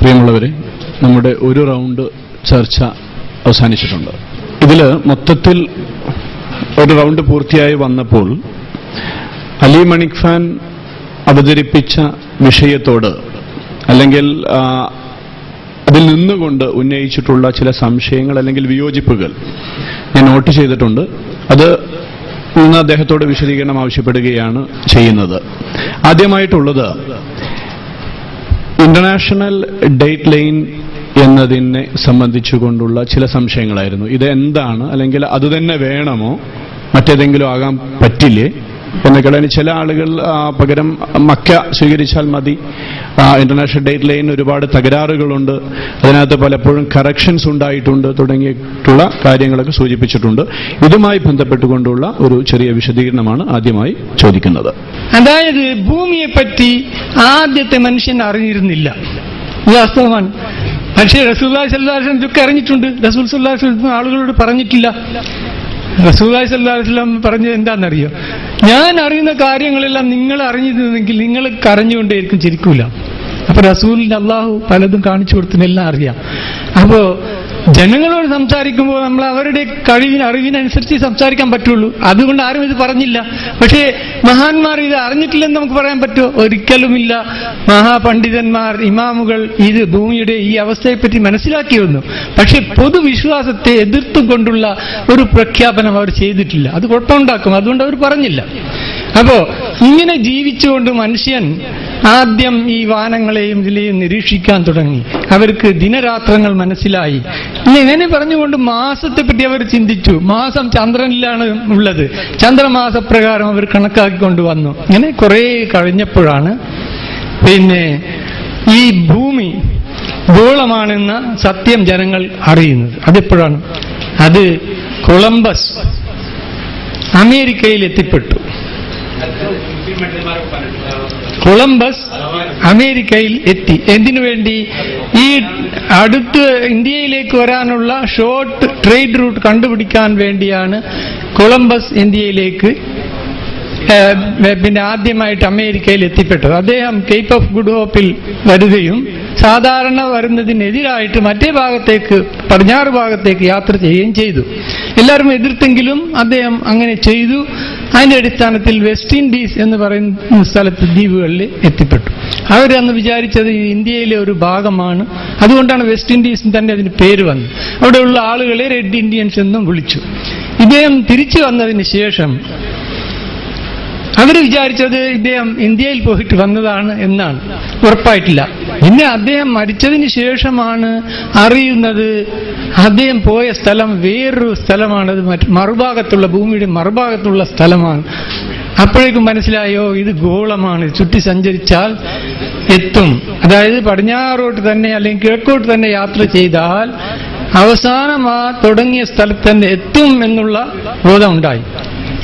പ്രിയമുള്ളവരെ, നമ്മുടെ ഒരു റൗണ്ട് ചർച്ച അവസാനിച്ചിട്ടുണ്ട്. ഇതിൽ മൊത്തത്തിൽ ഒരു റൗണ്ട് പൂർത്തിയായി വന്നപ്പോൾ അലി മണിക് ഖാൻ അവതരിപ്പിച്ച വിഷയത്തോട് അല്ലെങ്കിൽ അതിൽ നിന്നുകൊണ്ട് ഉന്നയിച്ചിട്ടുള്ള ചില സംശയങ്ങൾ അല്ലെങ്കിൽ വിയോജിപ്പുകൾ ഞാൻ നോട്ട് ചെയ്തിട്ടുണ്ട്. അത് ഇന്ന് അദ്ദേഹത്തോട് വിശദീകരണം ആവശ്യപ്പെടുകയാണ് ചെയ്യുന്നത്. ആദ്യമായിട്ടുള്ളത് ഇന്റർനാഷണൽ ഡേറ്റ് ലൈൻ എന്നതിനെ സംബന്ധിച്ചുകൊണ്ടുള്ള ചില സംശയങ്ങളായിരുന്നു. ഇത് എന്താണ്, അല്ലെങ്കിൽ അതുതന്നെ വേണമോ, മറ്റേതെങ്കിലും ആകാൻ പറ്റില്ലേ എന്നൊക്കെയാണ്. ചില ആളുകൾ പകരം മക്ക സ്വീകരിച്ചാൽ മതി, ഇന്റർനാഷണൽ ഡേറ്റ് ലൈൻ ഒരുപാട് തകരാറുകളുണ്ട്, അതിനകത്ത് പലപ്പോഴും കറക്ഷൻസ് ഉണ്ടായിട്ടുണ്ട് തുടങ്ങിയിട്ടുള്ള കാര്യങ്ങളൊക്കെ സൂചിപ്പിച്ചിട്ടുണ്ട്. ഇതുമായി ബന്ധപ്പെട്ടുകൊണ്ടുള്ള ഒരു ചെറിയ വിശദീകരണമാണ് ആദ്യമായി ചോദിക്കുന്നത്. അതായത് ഭൂമിയെപ്പറ്റി ആദ്യത്തെ മനുഷ്യൻ അറിഞ്ഞിരുന്നില്ല, വാസ്തവമാണ്. പക്ഷേ റസൂലുള്ളാഹി സ്വല്ലല്ലാഹു അലൈഹി വസല്ലം ഇതൊക്കെ അറിഞ്ഞിട്ടുണ്ട്. റസൂൽ സ്വല്ലല്ലാഹു അലൈഹി വസല്ലം ആളുകളോട് പറഞ്ഞിട്ടില്ല. റസൂലുള്ളാഹി സ്വല്ലല്ലാഹു അലൈഹി വസല്ലം പറഞ്ഞത് എന്താണെന്നറിയോ? ഞാൻ അറിയുന്ന കാര്യങ്ങളെല്ലാം നിങ്ങൾ അറിഞ്ഞിരുന്നെങ്കിൽ നിങ്ങൾ കരഞ്ഞുകൊണ്ടേയിരിക്കും, ചിരിക്കൂല. അപ്പൊ റസൂലിന് അള്ളാഹു പലതും കാണിച്ചു കൊടുത്തിനെല്ലാം അറിയാം. അപ്പോ ജനങ്ങളോട് സംസാരിക്കുമ്പോൾ നമ്മൾ അവരുടെ അറിവിനനുസരിച്ച് സംസാരിക്കാൻ പറ്റുള്ളൂ. അതുകൊണ്ട് ആരും ഇത് പറഞ്ഞില്ല. പക്ഷേ മഹാന്മാർ ഇത് അറിഞ്ഞിട്ടില്ലെന്ന് നമുക്ക് പറയാൻ പറ്റുമോ? ഒരിക്കലുമില്ല. മഹാപണ്ഡിതന്മാർ, ഇമാമുകൾ ഇത് ഭൂമിയുടെ ഈ അവസ്ഥയെപ്പറ്റി മനസ്സിലാക്കി വന്നു. പക്ഷെ പൊതുവിശ്വാസത്തെ എതിർത്തുകൊണ്ടുള്ള ഒരു പ്രഖ്യാപനം അവർ ചെയ്തിട്ടില്ല. അത് കുഴപ്പമുണ്ടാക്കും, അതുകൊണ്ട് അവർ പറഞ്ഞില്ല. അപ്പോ ഇങ്ങനെ ജീവിച്ചുകൊണ്ട് മനുഷ്യൻ ആദ്യം ഈ വാനങ്ങളെയും ഇതിലെയും നിരീക്ഷിക്കാൻ തുടങ്ങി. അവർക്ക് ദിനരാത്രങ്ങൾ മനസ്സിലായി. ഇങ്ങനെ പറഞ്ഞുകൊണ്ട് മാസത്തെപ്പറ്റി അവർ ചിന്തിച്ചു. മാസം ചന്ദ്രനിലാണ് ഉള്ളത്, ചന്ദ്രമാസപ്രകാരം അവർ കണക്കാക്കിക്കൊണ്ടുവന്നു. ഇങ്ങനെ കുറെ കഴിഞ്ഞപ്പോഴാണ് പിന്നെ ഈ ഭൂമി ഗോളമാണെന്ന സത്യം ജനങ്ങൾ അറിയുന്നത്. അതെപ്പോഴാണ്? അത് കൊളംബസ് അമേരിക്കയിൽ എത്തിപ്പെട്ടു. കൊളംബസ് അമേരിക്കയിൽ എത്തി. എന്തിനു വേണ്ടി? ഈ അടുത്ത് ഇന്ത്യയിലേക്ക് വരാനുള്ള ഷോർട്ട് ട്രേഡ് റൂട്ട് കണ്ടുപിടിക്കാൻ വേണ്ടിയാണ് കൊളംബസ് ഇന്ത്യയിലേക്ക് പിന്നെ ആദ്യമായിട്ട് അമേരിക്കയിൽ എത്തിപ്പെട്ടത്. അദ്ദേഹം കേപ്പ് ഓഫ് ഗുഡ് ഹോപ്പിൽ വരികയും സാധാരണ വരുന്നതിനെതിരായിട്ട് മറ്റേ ഭാഗത്തേക്ക്, പടിഞ്ഞാറ് ഭാഗത്തേക്ക് യാത്ര ചെയ്യുകയും ചെയ്തു. എല്ലാവരും എതിർത്തെങ്കിലും അദ്ദേഹം അങ്ങനെ ചെയ്തു. അതിന്റെ അടിസ്ഥാനത്തിൽ വെസ്റ്റ് ഇൻഡീസ് എന്ന് പറയുന്ന സ്ഥലത്ത്, ദ്വീപുകളിൽ എത്തിപ്പെട്ടു. അവരന്ന് വിചാരിച്ചത് ഇന്ത്യയിലെ ഒരു ഭാഗമാണ്, അതുകൊണ്ടാണ് വെസ്റ്റ് ഇൻഡീസ് തന്നെ അതിന് പേര് വന്നത്. അവിടെയുള്ള ആളുകളെ റെഡ് ഇന്ത്യൻസ് എന്നും വിളിച്ചു. ഇദ്ദേഹം തിരിച്ചു വന്നതിന് ശേഷം അവർ വിചാരിച്ചത് ഇദ്ദേഹം ഇന്ത്യയിൽ പോയിട്ട് വന്നതാണ് എന്നാണ്. ഉറപ്പായിട്ടില്ല. പിന്നെ അദ്ദേഹം മരിച്ചതിന് ശേഷമാണ് അറിയുന്നത് അദ്ദേഹം പോയ സ്ഥലം വേറൊരു സ്ഥലമാണത്, മറുഭാഗത്തുള്ള, ഭൂമിയുടെ മറുഭാഗത്തുള്ള സ്ഥലമാണ്. അപ്പോഴേക്കും മനസ്സിലായോ ഇത് ഗോളമാണ്, ചുറ്റി സഞ്ചരിച്ചാൽ എത്തും. അതായത് പടിഞ്ഞാറോട്ട് തന്നെ അല്ലെങ്കിൽ കിഴക്കോട്ട് തന്നെ യാത്ര ചെയ്താൽ അവസാനം ആ തുടങ്ങിയ സ്ഥലത്ത് തന്നെ എത്തും എന്നുള്ള ബോധമുണ്ടായി.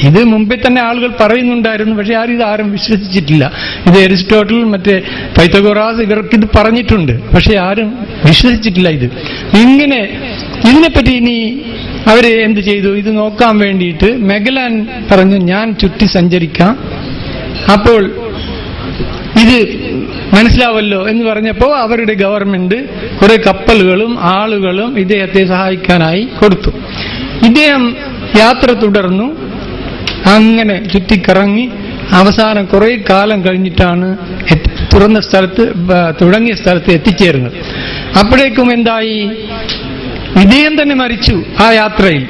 ഇത് മുമ്പേ തന്നെ ആളുകൾ പറയുന്നുണ്ടായിരുന്നു, പക്ഷെ ആരും വിശ്വസിച്ചിട്ടില്ല. ഇത് അരിസ്റ്റോട്ടിൽ, മറ്റേ പൈത്തഗോറാസ്, ഇവർക്കിത് പറഞ്ഞിട്ടുണ്ട്, പക്ഷെ ആരും വിശ്വസിച്ചിട്ടില്ല. ഇങ്ങനെ ഇതിനെപ്പറ്റി ഇനി അവര് എന്ത് ചെയ്തു? ഇത് നോക്കാൻ വേണ്ടിയിട്ട് മെഗലാൻ പറഞ്ഞു, ഞാൻ ചുറ്റി സഞ്ചരിക്കാം, അപ്പോൾ ഇത് മനസ്സിലാവല്ലോ എന്ന് പറഞ്ഞപ്പോൾ അവരുടെ ഗവൺമെന്റ് കുറെ കപ്പലുകളും ആളുകളും ഇദ്ദേഹത്തെ സഹായിക്കാനായി കൊടുത്തു. ഇദ്ദേഹം യാത്ര തുടർന്നു. അങ്ങനെ ചുറ്റിക്കറങ്ങി അവസാനം കുറെ കാലം കഴിഞ്ഞിട്ടാണ് തുടങ്ങിയ സ്ഥലത്ത് എത്തിച്ചേരുന്നത്. അപ്പോഴേക്കും എന്തായി? ഇദ്ദേഹം തന്നെ മരിച്ചു ആ യാത്രയിൽ.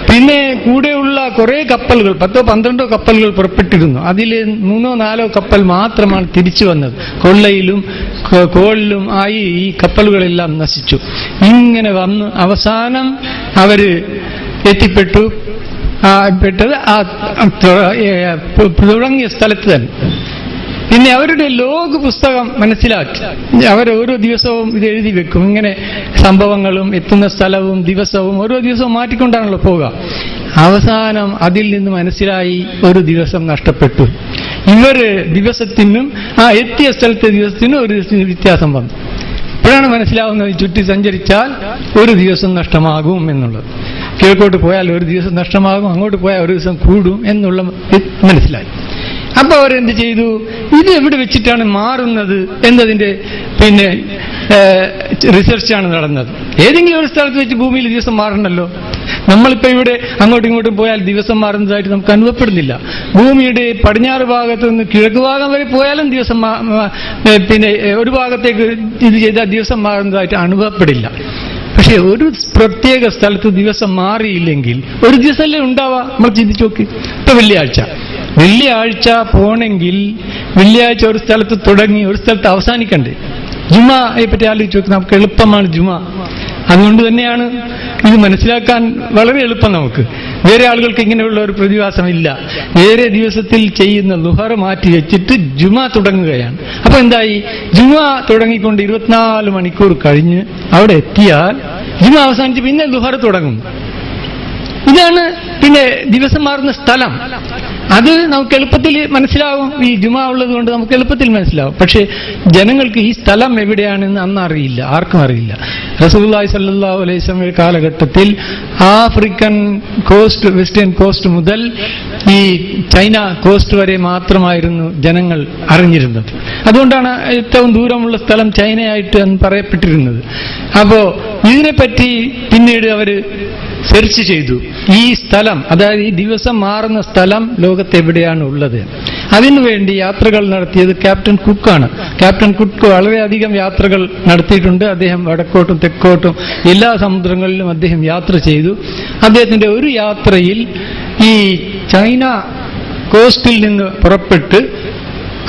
പിന്നെ കൂടെയുള്ള കുറെ കപ്പലുകൾ, 10-12 കപ്പലുകൾ പുറപ്പെട്ടിരുന്നു. അതിൽ 3-4 കപ്പൽ മാത്രമാണ് തിരിച്ചു വന്നത്. കൊള്ളയിലും കോളിലും ആയി ഈ കപ്പലുകളെല്ലാം നശിച്ചു. ഇങ്ങനെ വന്ന് അവസാനം അവര് എത്തിപ്പെട്ടത് തുടങ്ങിയ സ്ഥലത്ത് തന്നെ. പിന്നെ അവരുടെ ലോഗ് പുസ്തകം മനസ്സിലാക്കി. അവർ ഓരോ ദിവസവും ഇത് എഴുതി വെക്കും. ഇങ്ങനെ സംഭവങ്ങളും എത്തുന്ന സ്ഥലവും ദിവസവും ഓരോ ദിവസവും മാറ്റിക്കൊണ്ടാണല്ലോ പോവുക. അവസാനം അതിൽ നിന്ന് മനസ്സിലായി ഒരു ദിവസം നഷ്ടപ്പെട്ടു. ഇവര് ദിവസത്തിനും എത്തിയ സ്ഥലത്തെ ദിവസത്തിനും ഒരു ദിവസത്തിന് വ്യത്യാസം വന്നു. അപ്പോഴാണ് മനസ്സിലാവുന്നത് ചുറ്റി സഞ്ചരിച്ചാൽ ഒരു ദിവസം നഷ്ടമാകും എന്നുള്ളത്. കിഴക്കോട്ട് പോയാൽ ഒരു ദിവസം നഷ്ടമാകും, അങ്ങോട്ട് പോയാൽ ഒരു ദിവസം കൂടും എന്നുള്ള മനസ്സിലായി. അപ്പൊ അവരെന്ത് ചെയ്തു? ഇത് എവിടെ വെച്ചിട്ടാണ് മാറുന്നത് എന്നതിന്റെ പിന്നെ റിസർച്ചാണ് നടന്നത്. ഏതെങ്കിലും ഒരു സ്ഥലത്ത് വെച്ച് ഭൂമിയിൽ ദിവസം മാറണമല്ലോ. നമ്മളിപ്പോൾ ഇവിടെ അങ്ങോട്ടും ഇങ്ങോട്ടും പോയാൽ ദിവസം മാറുന്നതായിട്ട് നമുക്ക് അനുഭവപ്പെടുന്നില്ല. ഭൂമിയുടെ പടിഞ്ഞാറ് ഭാഗത്ത് നിന്ന് കിഴക്ക് ഭാഗം വരെ പോയാലും ദിവസം പിന്നെ ഒരു ഭാഗത്തേക്ക് ഇത് ചെയ്താൽ ദിവസം മാറുന്നതായിട്ട് അനുഭവപ്പെടില്ല. പക്ഷെ ഒരു പ്രത്യേക സ്ഥലത്ത് ദിവസം മാറിയില്ലെങ്കിൽ ഒരു ദിവസമല്ലേ ഉണ്ടാവുക. നമ്മൾ ചിന്തിച്ചു നോക്ക്. ഇപ്പൊ വെള്ളിയാഴ്ച പോണെങ്കിൽ വെള്ളിയാഴ്ച ഒരു സ്ഥലത്ത് തുടങ്ങി ഒരു സ്ഥലത്ത് അവസാനിക്കണ്ടേ? ജുമയെ പറ്റി ആലോചിച്ച് നോക്ക്. നമുക്ക് എളുപ്പമാണ് ജുമ. അതുകൊണ്ട് തന്നെയാണ് ഇത് മനസ്സിലാക്കാൻ വളരെ എളുപ്പം നമുക്ക്. വേറെ ആളുകൾക്ക് ഇങ്ങനെയുള്ള ഒരു പ്രതിഭാസമില്ല. വേറെ ദിവസത്തിൽ ചെയ്യുന്ന ളുഹർ മാറ്റി വെച്ചിട്ട് ജുമ തുടങ്ങുകയാണ്. അപ്പൊ എന്തായി? ജുമ തുടങ്ങിക്കൊണ്ട് 24 മണിക്കൂർ കഴിഞ്ഞ് അവിടെ എത്തിയാൽ ജുമ അവസാനിച്ച് പിന്നെ ളുഹർ തുടങ്ങും. ഇതാണ് പിന്നെ ദിവസം മാറുന്ന സ്ഥലം. അത് നമുക്ക് എളുപ്പത്തിൽ മനസ്സിലാവും. ഈ ജുമ ഉള്ളത് കൊണ്ട് നമുക്ക് എളുപ്പത്തിൽ മനസ്സിലാവും. പക്ഷേ ജനങ്ങൾക്ക് ഈ സ്ഥലം എവിടെയാണെന്ന് അന്ന് അറിയില്ല, ആർക്കും അറിയില്ല. റസൂലുള്ളാഹി സ്വല്ലല്ലാഹു അലൈഹി വസല്ലം കാലഘട്ടത്തിൽ ആഫ്രിക്കൻ കോസ്റ്റ്, വെസ്റ്റേൺ കോസ്റ്റ് മുതൽ ഈ ചൈന കോസ്റ്റ് വരെ മാത്രമായിരുന്നു ജനങ്ങൾ അറിഞ്ഞിരുന്നത്. അതുകൊണ്ടാണ് ഏറ്റവും ദൂരമുള്ള സ്ഥലം ചൈനയായിട്ട് അന്ന് പറയപ്പെട്ടിരുന്നത്. അപ്പോ ഇതിനെപ്പറ്റി പിന്നീട് അവര് സെർച്ച് ചെയ്തു. ഈ സ്ഥലം, അതായത് ഈ ദിവസം മാറുന്ന സ്ഥലം ലോകത്ത് എവിടെയാണ് ഉള്ളത്. അതിനുവേണ്ടി യാത്രകൾ നടത്തിയത് ക്യാപ്റ്റൻ കുക്കാണ്. ക്യാപ്റ്റൻ കുക്ക് വളരെയധികം യാത്രകൾ നടത്തിയിട്ടുണ്ട്. അദ്ദേഹം വടക്കോട്ടും തെക്കോട്ടും എല്ലാ സമുദ്രങ്ങളിലും അദ്ദേഹം യാത്ര ചെയ്തു. അദ്ദേഹത്തിന്റെ ഒരു യാത്രയിൽ ഈ ചൈന കോസ്റ്റിൽ നിന്ന് പുറപ്പെട്ട്,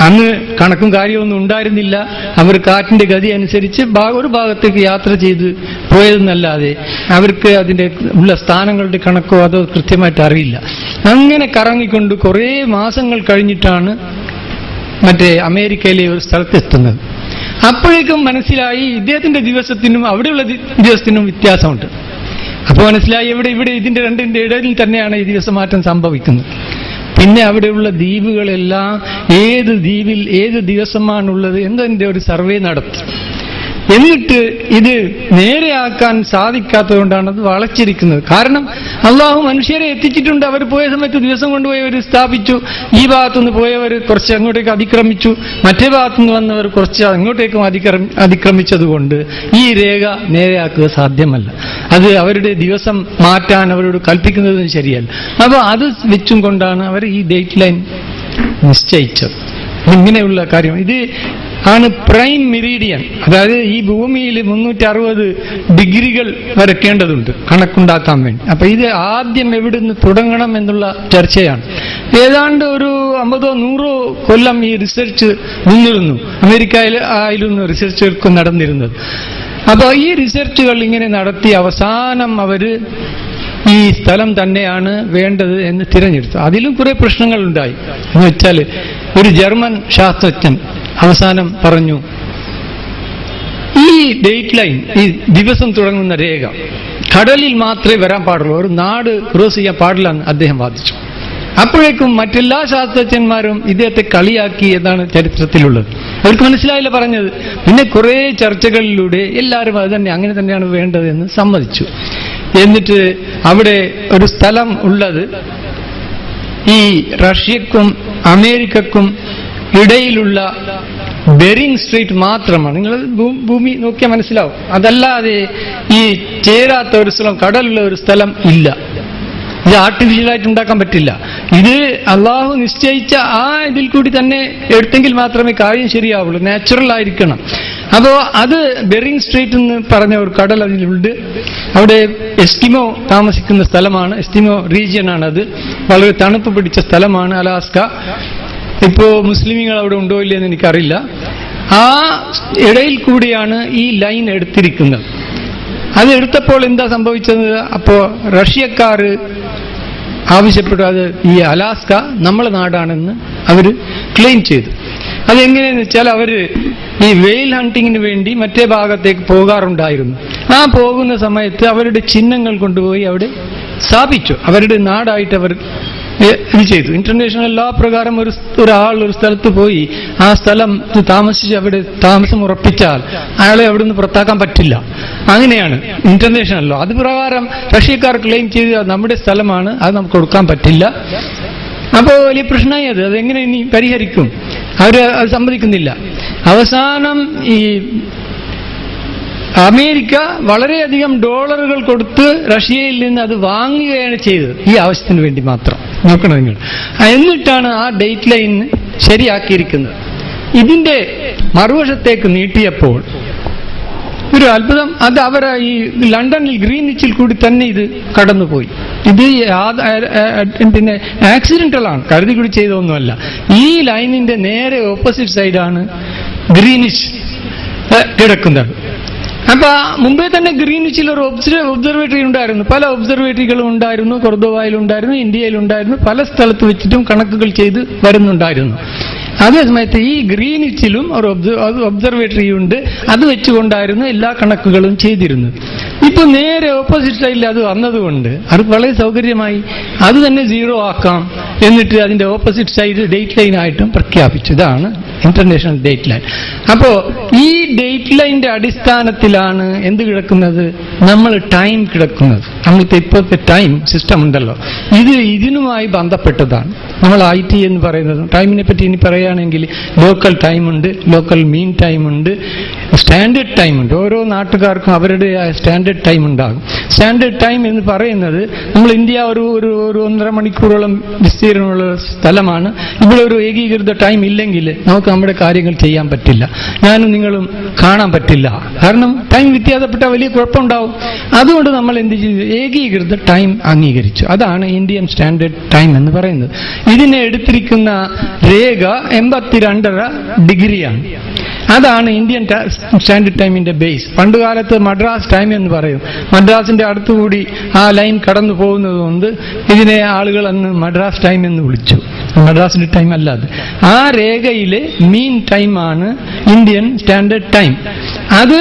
അന്ന് കണക്കും കാര്യമൊന്നും ഉണ്ടായിരുന്നില്ല, അവർ കാറ്റിന്റെ ഗതി അനുസരിച്ച് ഒരു ഭാഗത്തേക്ക് യാത്ര ചെയ്ത് പോയതെന്നല്ലാതെ അവർക്ക് അതിന്റെ ഉള്ള സ്ഥാനങ്ങളുടെ കണക്കോ അതോ കൃത്യമായിട്ട് അറിയില്ല. അങ്ങനെ കറങ്ങിക്കൊണ്ട് കുറേ മാസങ്ങൾ കഴിഞ്ഞിട്ടാണ് മറ്റേ അമേരിക്കയിലെ ഒരു സ്ഥലത്തെത്തുന്നത്. അപ്പോഴേക്കും മനസ്സിലായി ഇദ്ദേഹത്തിന്റെ ദിവസത്തിനും അവിടെയുള്ള ദിവസത്തിനും വ്യത്യാസമുണ്ട്. അപ്പോൾ മനസ്സിലായി ഇവിടെ ഇതിന്റെ രണ്ടിന്റെ ഇടയിൽ തന്നെയാണ് ഈ ദിവസമാറ്റം സംഭവിക്കുന്നത്. പിന്നെ അവിടെയുള്ള ദ്വീപുകളെല്ലാം ഏത് ദ്വീപിൽ ഏത് ദിവസമാണുള്ളത് എന്നതിൻ്റെ ഒരു സർവേ നടത്തി. എന്നിട്ട് ഇത് നേരെയാക്കാൻ സാധിക്കാത്തതുകൊണ്ടാണ് അത് വളച്ചിരിക്കുന്നത്. കാരണം അള്ളാഹു മനുഷ്യരെ എത്തിച്ചിട്ടുണ്ട്. അവർ പോയ സമയത്ത് ദിവസം കൊണ്ടുപോയവർ സ്ഥാപിച്ചു. ഈ ഭാഗത്തുനിന്ന് പോയവർ കുറച്ച് അങ്ങോട്ടേക്ക് അതിക്രമിച്ചു, മറ്റേ ഭാഗത്തുനിന്ന് വന്നവർ കുറച്ച് അങ്ങോട്ടേക്കും അതിക്രമിച്ചതുകൊണ്ട് ഈ രേഖ നേരെയാക്കുക സാധ്യമല്ല. അത് അവരുടെ ദിവസം മാറ്റാൻ അവരോട് കൽപ്പിക്കുന്നതും ശരിയല്ല. അപ്പോൾ അത് വെച്ചും കൊണ്ടാണ് അവർ ഈ ഡേറ്റ് ലൈൻ നിശ്ചയിച്ചത്. ഇങ്ങനെയുള്ള കാര്യം ഇത് ആണ് പ്രൈം മെരീഡിയൻ. അതായത് ഈ ഭൂമിയിൽ 360 ഡിഗ്രികൾ വരയ്ക്കേണ്ടതുണ്ട് കണക്കുണ്ടാക്കാൻ വേണ്ടി. അപ്പൊ ഇത് ആദ്യം എവിടുന്ന് തുടങ്ങണം എന്നുള്ള ചർച്ചയാണ്. ഏതാണ്ട് ഒരു 50-100 കൊല്ലം ഈ റിസർച്ച് നിന്നിരുന്നു. അമേരിക്കയിലായിരുന്നു റിസർച്ചുകൾക്ക് നടന്നിരുന്നത്. അപ്പോൾ ഈ റിസർച്ചുകൾ ഇങ്ങനെ നടത്തി അവസാനം അവര് ഈ സ്ഥലം തന്നെയാണ് വേണ്ടത് എന്ന് തിരഞ്ഞെടുത്തു. അതിലും കുറെ പ്രശ്നങ്ങൾ ഉണ്ടായി. എന്ന് വെച്ചാൽ ഒരു ജർമ്മൻ ശാസ്ത്രജ്ഞൻ അവസാനം പറഞ്ഞു, ഈ ഡേറ്റ് ലൈൻ, ഈ ദിവസം തുടങ്ങുന്ന രേഖ കടലിൽ മാത്രമേ വരാൻ പാടുള്ളൂ, ഒരു നാട് ക്രോസ് ചെയ്യാൻ പാടില്ലെന്ന് അദ്ദേഹം വാദിച്ചു. അപ്പോഴേക്കും മറ്റെല്ലാ ശാസ്ത്രജ്ഞന്മാരും ഇദ്ദേഹത്തെ കളിയാക്കി എന്നാണ് ചരിത്രത്തിലുള്ളത്. അവർക്ക് മനസ്സിലായില്ല പറഞ്ഞത്. പിന്നെ കുറെ ചർച്ചകളിലൂടെ എല്ലാവരും അത് തന്നെ അങ്ങനെ തന്നെയാണ് വേണ്ടതെന്ന് സമ്മതിച്ചു. എന്നിട്ട് അവിടെ ഒരു സ്ഥലം ഉള്ളത് ഈ റഷ്യക്കും അമേരിക്കക്കും ഇടയിലുള്ള ബെറിംഗ് സ്ട്രീറ്റ് മാത്രമാണ്. നിങ്ങൾ ഭൂമി നോക്കിയാൽ മനസ്സിലാവും. അതല്ലാതെ ഈ ചേരാത്ത ഒരു സ്ഥലം, കടലുള്ള ഒരു സ്ഥലം ഇല്ല. ഇത് ആർട്ടിഫിഷ്യലായിട്ട് ഉണ്ടാക്കാൻ പറ്റില്ല. ഇത് അള്ളാഹു നിശ്ചയിച്ച ആ ഇതിൽ കൂടി തന്നെ എടുത്തെങ്കിൽ മാത്രമേ കാര്യം ശരിയാവുള്ളൂ. നാച്ചുറൽ ആയിരിക്കണം. അപ്പോൾ അത് ബെറിംഗ് സ്ട്രീറ്റ് എന്ന് പറഞ്ഞ ഒരു കടൽ അതിലുണ്ട്. അവിടെ എസ്കിമോ താമസിക്കുന്ന സ്ഥലമാണ്. എസ്കിമോ റീജിയൻ ആണത്. വളരെ തണുപ്പ് പിടിച്ച സ്ഥലമാണ് അലാസ്ക. ഇപ്പോ മുസ്ലിമുകൾ അവിടെ ഉണ്ടോ ഇല്ലെന്ന് എനിക്കറിയില്ല. ആ ഇടയിൽ കൂടിയാണ് ഈ ലൈൻ എടുത്തിരിക്കുന്നത്. അത് എടുത്തപ്പോൾ എന്താ സംഭവിച്ചത്? അപ്പോ റഷ്യക്കാർ ആവശ്യപ്പെട്ടു അത് ഈ അലാസ്ക നമ്മളെ നാടാണെന്ന് അവർ ക്ലെയിം ചെയ്തു. അതെങ്ങനെയെന്ന് വെച്ചാൽ അവര് ഈ വെയിൽ ഹണ്ടിങ്ങിന് വേണ്ടി മറ്റേ ഭാഗത്തേക്ക് പോകാറുണ്ടായിരുന്നു. ആ പോകുന്ന സമയത്ത് അവരുടെ ചിഹ്നങ്ങൾ കൊണ്ടുപോയി അവിടെ സ്ഥാപിച്ചു. അവരുടെ നാടായിട്ട് അവർ ഇത് ചെയ്തു. ഇന്റർനാഷണൽ ലോ പ്രകാരം ഒരാൾ ഒരു സ്ഥലത്ത് പോയി ആ സ്ഥലം താമസിച്ച് അവിടെ താമസം ഉറപ്പിച്ചാൽ അയാളെ അവിടെ നിന്ന് പുറത്താക്കാൻ പറ്റില്ല. അങ്ങനെയാണ് ഇന്റർനാഷണൽ ലോ. അത് പ്രകാരം റഷ്യക്കാർ ക്ലെയിം ചെയ്ത് നമ്മുടെ സ്ഥലമാണ്, അത് നമുക്ക് കൊടുക്കാൻ പറ്റില്ല. അപ്പോൾ വലിയ പ്രശ്നമായി. അതെങ്ങനെ ഇനി പരിഹരിക്കും? അത് സമ്മതിക്കുന്നില്ല. അവസാനം ഈ അമേരിക്ക വളരെയധികം ഡോളറുകൾ കൊടുത്ത് റഷ്യയിൽ നിന്ന് അത് വാങ്ങുകയാണ് ചെയ്തത്, ഈ ആവശ്യത്തിന് വേണ്ടി മാത്രം. നോക്കണം നിങ്ങൾ. എന്നിട്ടാണ് ആ ഡേറ്റ് ലൈൻ ശരിയാക്കിയിരിക്കുന്നത്. ഇതിന്റെ മറുവശത്തേക്ക് നീട്ടിയപ്പോൾ ഒരു അത്ഭുതം. അത് അവർ ഈ ലണ്ടനിൽ ഗ്രീനിച്ചിൽ കൂടി തന്നെ ഇത് കടന്നുപോയി. ഇത് പിന്നെ ആക്സിഡന്റലാണ്, കരുതി കൂടി ചെയ്തൊന്നുമല്ല. ഈ ലൈനിന്റെ നേരെ ഓപ്പോസിറ്റ് സൈഡാണ് ഗ്രീനിച്ച് കിടക്കുന്നത്. അപ്പൊ മുമ്പേ തന്നെ ഗ്രീനിച്ചിൽ ഒരു ഒബ്സർവേറ്ററി ഉണ്ടായിരുന്നു, പല ഒബ്സർവേറ്ററികളും ഉണ്ടായിരുന്നു, കൊർദോവയിലുണ്ടായിരുന്നു, ഇന്ത്യയിലുണ്ടായിരുന്നു, പല സ്ഥലത്ത് വെച്ചിട്ടും കണക്കുകൾ ചെയ്ത് വരുന്നുണ്ടായിരുന്നു. അതേസമയത്ത് ഈ ഗ്രീനിച്ചിലും ഒരു ഒബ്സർവേറ്ററി ഉണ്ട്, അത് വെച്ചുകൊണ്ടായിരുന്നു എല്ലാ കണക്കുകളും ചെയ്തിരുന്നത്. ഇപ്പൊ നേരെ ഓപ്പോസിറ്റ് സൈഡിൽ അത് വന്നതുകൊണ്ട് അത് വളരെ സൗകര്യമായി അത് തന്നെ 0 ആക്കാം. എന്നിട്ട് അതിന്റെ ഓപ്പോസിറ്റ് സൈഡ് ഡേറ്റ് ലൈൻ ആയിട്ടും പ്രഖ്യാപിച്ചു. ഇതാണ് ഇന്റർനാഷണൽ ഡേറ്റ് ലൈൻ. അപ്പോ ഈ ഡേറ്റ് ലൈനിന്റെ അടിസ്ഥാനത്തിലാണ് എന്ത് കിടക്കുന്നത്, നമ്മൾ ടൈം കിടക്കുന്നത്. നമ്മൾക്ക് ഇപ്പോഴത്തെ ടൈം സിസ്റ്റം ഉണ്ടല്ലോ, ഇതിനുമായി ബന്ധപ്പെട്ടതാണ്. നമ്മൾ IT എന്ന് പറയുന്നത് ടൈമിനെ പറ്റി ഇനി പറയുകയാണെങ്കിൽ ലോക്കൽ ടൈമുണ്ട്, ലോക്കൽ മീൻ ടൈമുണ്ട്, സ്റ്റാൻഡേർഡ് ടൈമുണ്ട്. ഓരോ നാട്ടുകാർക്കും അവരുടെ സ്റ്റാൻഡേർഡ് ടൈം ഉണ്ടാകും. സ്റ്റാൻഡേർഡ് ടൈം എന്ന് പറയുന്നത്, നമ്മൾ ഇന്ത്യ ഒരു 1.5 മണിക്കൂറോളം വിസ്തീർണമുള്ള സ്ഥലമാണ്. ഇവിടെ ഒരു ഏകീകൃത ടൈം ഇല്ലെങ്കിൽ നമുക്ക് നമ്മുടെ കാര്യങ്ങൾ ചെയ്യാൻ പറ്റില്ല, ഞാനും നിങ്ങളും കാണാൻ പറ്റില്ല. കാരണം ടൈം വ്യത്യാസപ്പെട്ട വലിയ കുഴപ്പമുണ്ടാവും. അതുകൊണ്ട് നമ്മൾ എന്ത് ചെയ്തു, ഏകീകൃത ടൈം അംഗീകരിച്ചു. അതാണ് ഇന്ത്യൻ സ്റ്റാൻഡേർഡ് ടൈം എന്ന് പറയുന്നത്. ഇതിനെ എടുത്തിരിക്കുന്ന രേഖ 82.5 ഡിഗ്രിയാണ്. അതാണ് ഇന്ത്യൻ സ്റ്റാൻഡേർഡ് ടൈമിന്റെ ബേസ്. പണ്ടുകാലത്ത് മദ്രാസ് ടൈം എന്ന് പറയും. മദ്രാസിന്റെ അടുത്തുകൂടി ആ ലൈൻ കടന്നു പോകുന്നത് കൊണ്ട് ഇതിനെ ആളുകൾ അന്ന് മദ്രാസ് ടൈം എന്ന് വിളിച്ചു. മദ്രാസിന്റെ ടൈം അല്ലാതെ ആ രേഖയിലെ മീൻ ടൈമാണ് ഇന്ത്യൻ സ്റ്റാൻഡേർഡ് ടൈം. അത്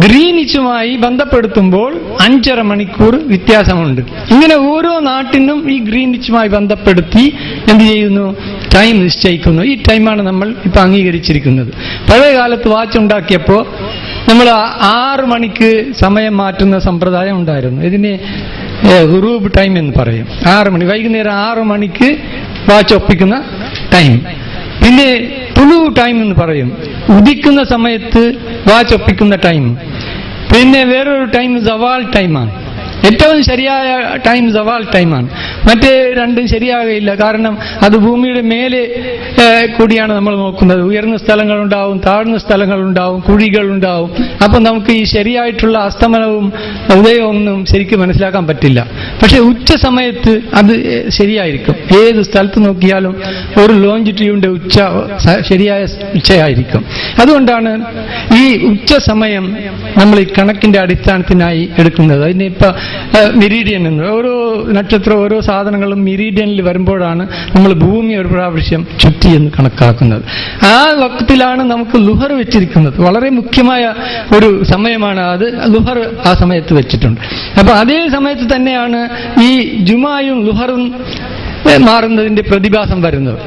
ഗ്രീനിച്ചുമായി ബന്ധപ്പെടുത്തുമ്പോൾ 5.5 മണിക്കൂർ വ്യത്യാസമുണ്ട്. ഇങ്ങനെ ഓരോ നാട്ടിനും ഈ ഗ്രീനിച്ചുമായി ബന്ധപ്പെടുത്തി എന്ത് ചെയ്യുന്നു, ടൈം നിശ്ചയിക്കുന്നു. ഈ ടൈമാണ് നമ്മൾ ഇപ്പൊ അംഗീകരിച്ചിരിക്കുന്നത്. പഴയ കാലത്ത് വാച്ച് ഉണ്ടാക്കിയപ്പോൾ നമ്മൾ 6 മണിക്ക് സമയം മാറ്റുന്ന സമ്പ്രദായം ഉണ്ടായിരുന്നു. ഇതിന് ഗുറൂബ് ടൈം എന്ന് പറയും. 6 മണി, വൈകുന്നേരം 6 മണിക്ക് വാച്ച് ഒപ്പിക്കുന്ന ടൈം. പിന്നെ തുളു ടൈം എന്ന് പറയും, ഉദിക്കുന്ന സമയത്ത് വാച്ച് ഒപ്പിക്കുന്ന ടൈം. പിന്നെ വേറൊരു ടൈം സവാൽ ടൈമാണ്. ഏറ്റവും ശരിയായ ടൈം സവാൽ ടൈമാണ്. മറ്റേ രണ്ടും ശരിയാകയില്ല. കാരണം അത് ഭൂമിയുടെ മേലെ കൂടിയാണ് നമ്മൾ നോക്കുന്നത്. ഉയർന്ന സ്ഥലങ്ങളുണ്ടാവും, താഴ്ന്ന സ്ഥലങ്ങളുണ്ടാവും, കുഴികളുണ്ടാവും. അപ്പം നമുക്ക് ഈ ശരിയായിട്ടുള്ള അസ്തമനവും ഉദയവും ഒന്നും ശരിക്കും മനസ്സിലാക്കാൻ പറ്റില്ല. പക്ഷെ ഉച്ച സമയത്ത് അത് ശരിയായിരിക്കും. ഏത് സ്ഥലത്ത് നോക്കിയാലും ഒരു ലോഞ്ചിറ്റ്യൂഡിന്റെ ഉച്ച ശരിയായ ഉച്ചയായിരിക്കും. അതുകൊണ്ടാണ് ഈ ഉച്ച സമയം നമ്മൾ ഈ കണക്കിന്റെ അടിസ്ഥാനത്തിനായി എടുക്കുന്നത്. അതിനിപ്പോ മെരീഡിയൻ എന്ന്, ഓരോ നക്ഷത്രം ഓരോ സാധനങ്ങളും മെരീഡിയനിൽ വരുമ്പോഴാണ് നമ്മൾ ഭൂമി ഒരു പ്രാവശ്യം ചുറ്റി എന്ന് കണക്കാക്കുന്നത്. ആ വക്തിലാണ് നമുക്ക് ലുഹർ വെച്ചിരിക്കുന്നത്. വളരെ മുഖ്യമായ ഒരു സമയമാണ് അത്. ലുഹർ ആ സമയത്ത് വെച്ചിട്ടുണ്ട്. അപ്പൊ അതേ സമയത്ത് തന്നെയാണ് ഈ ജുമായും ലുഹറും മാറുന്നതിന്റെ പ്രതിഭാസം വരുന്നത്.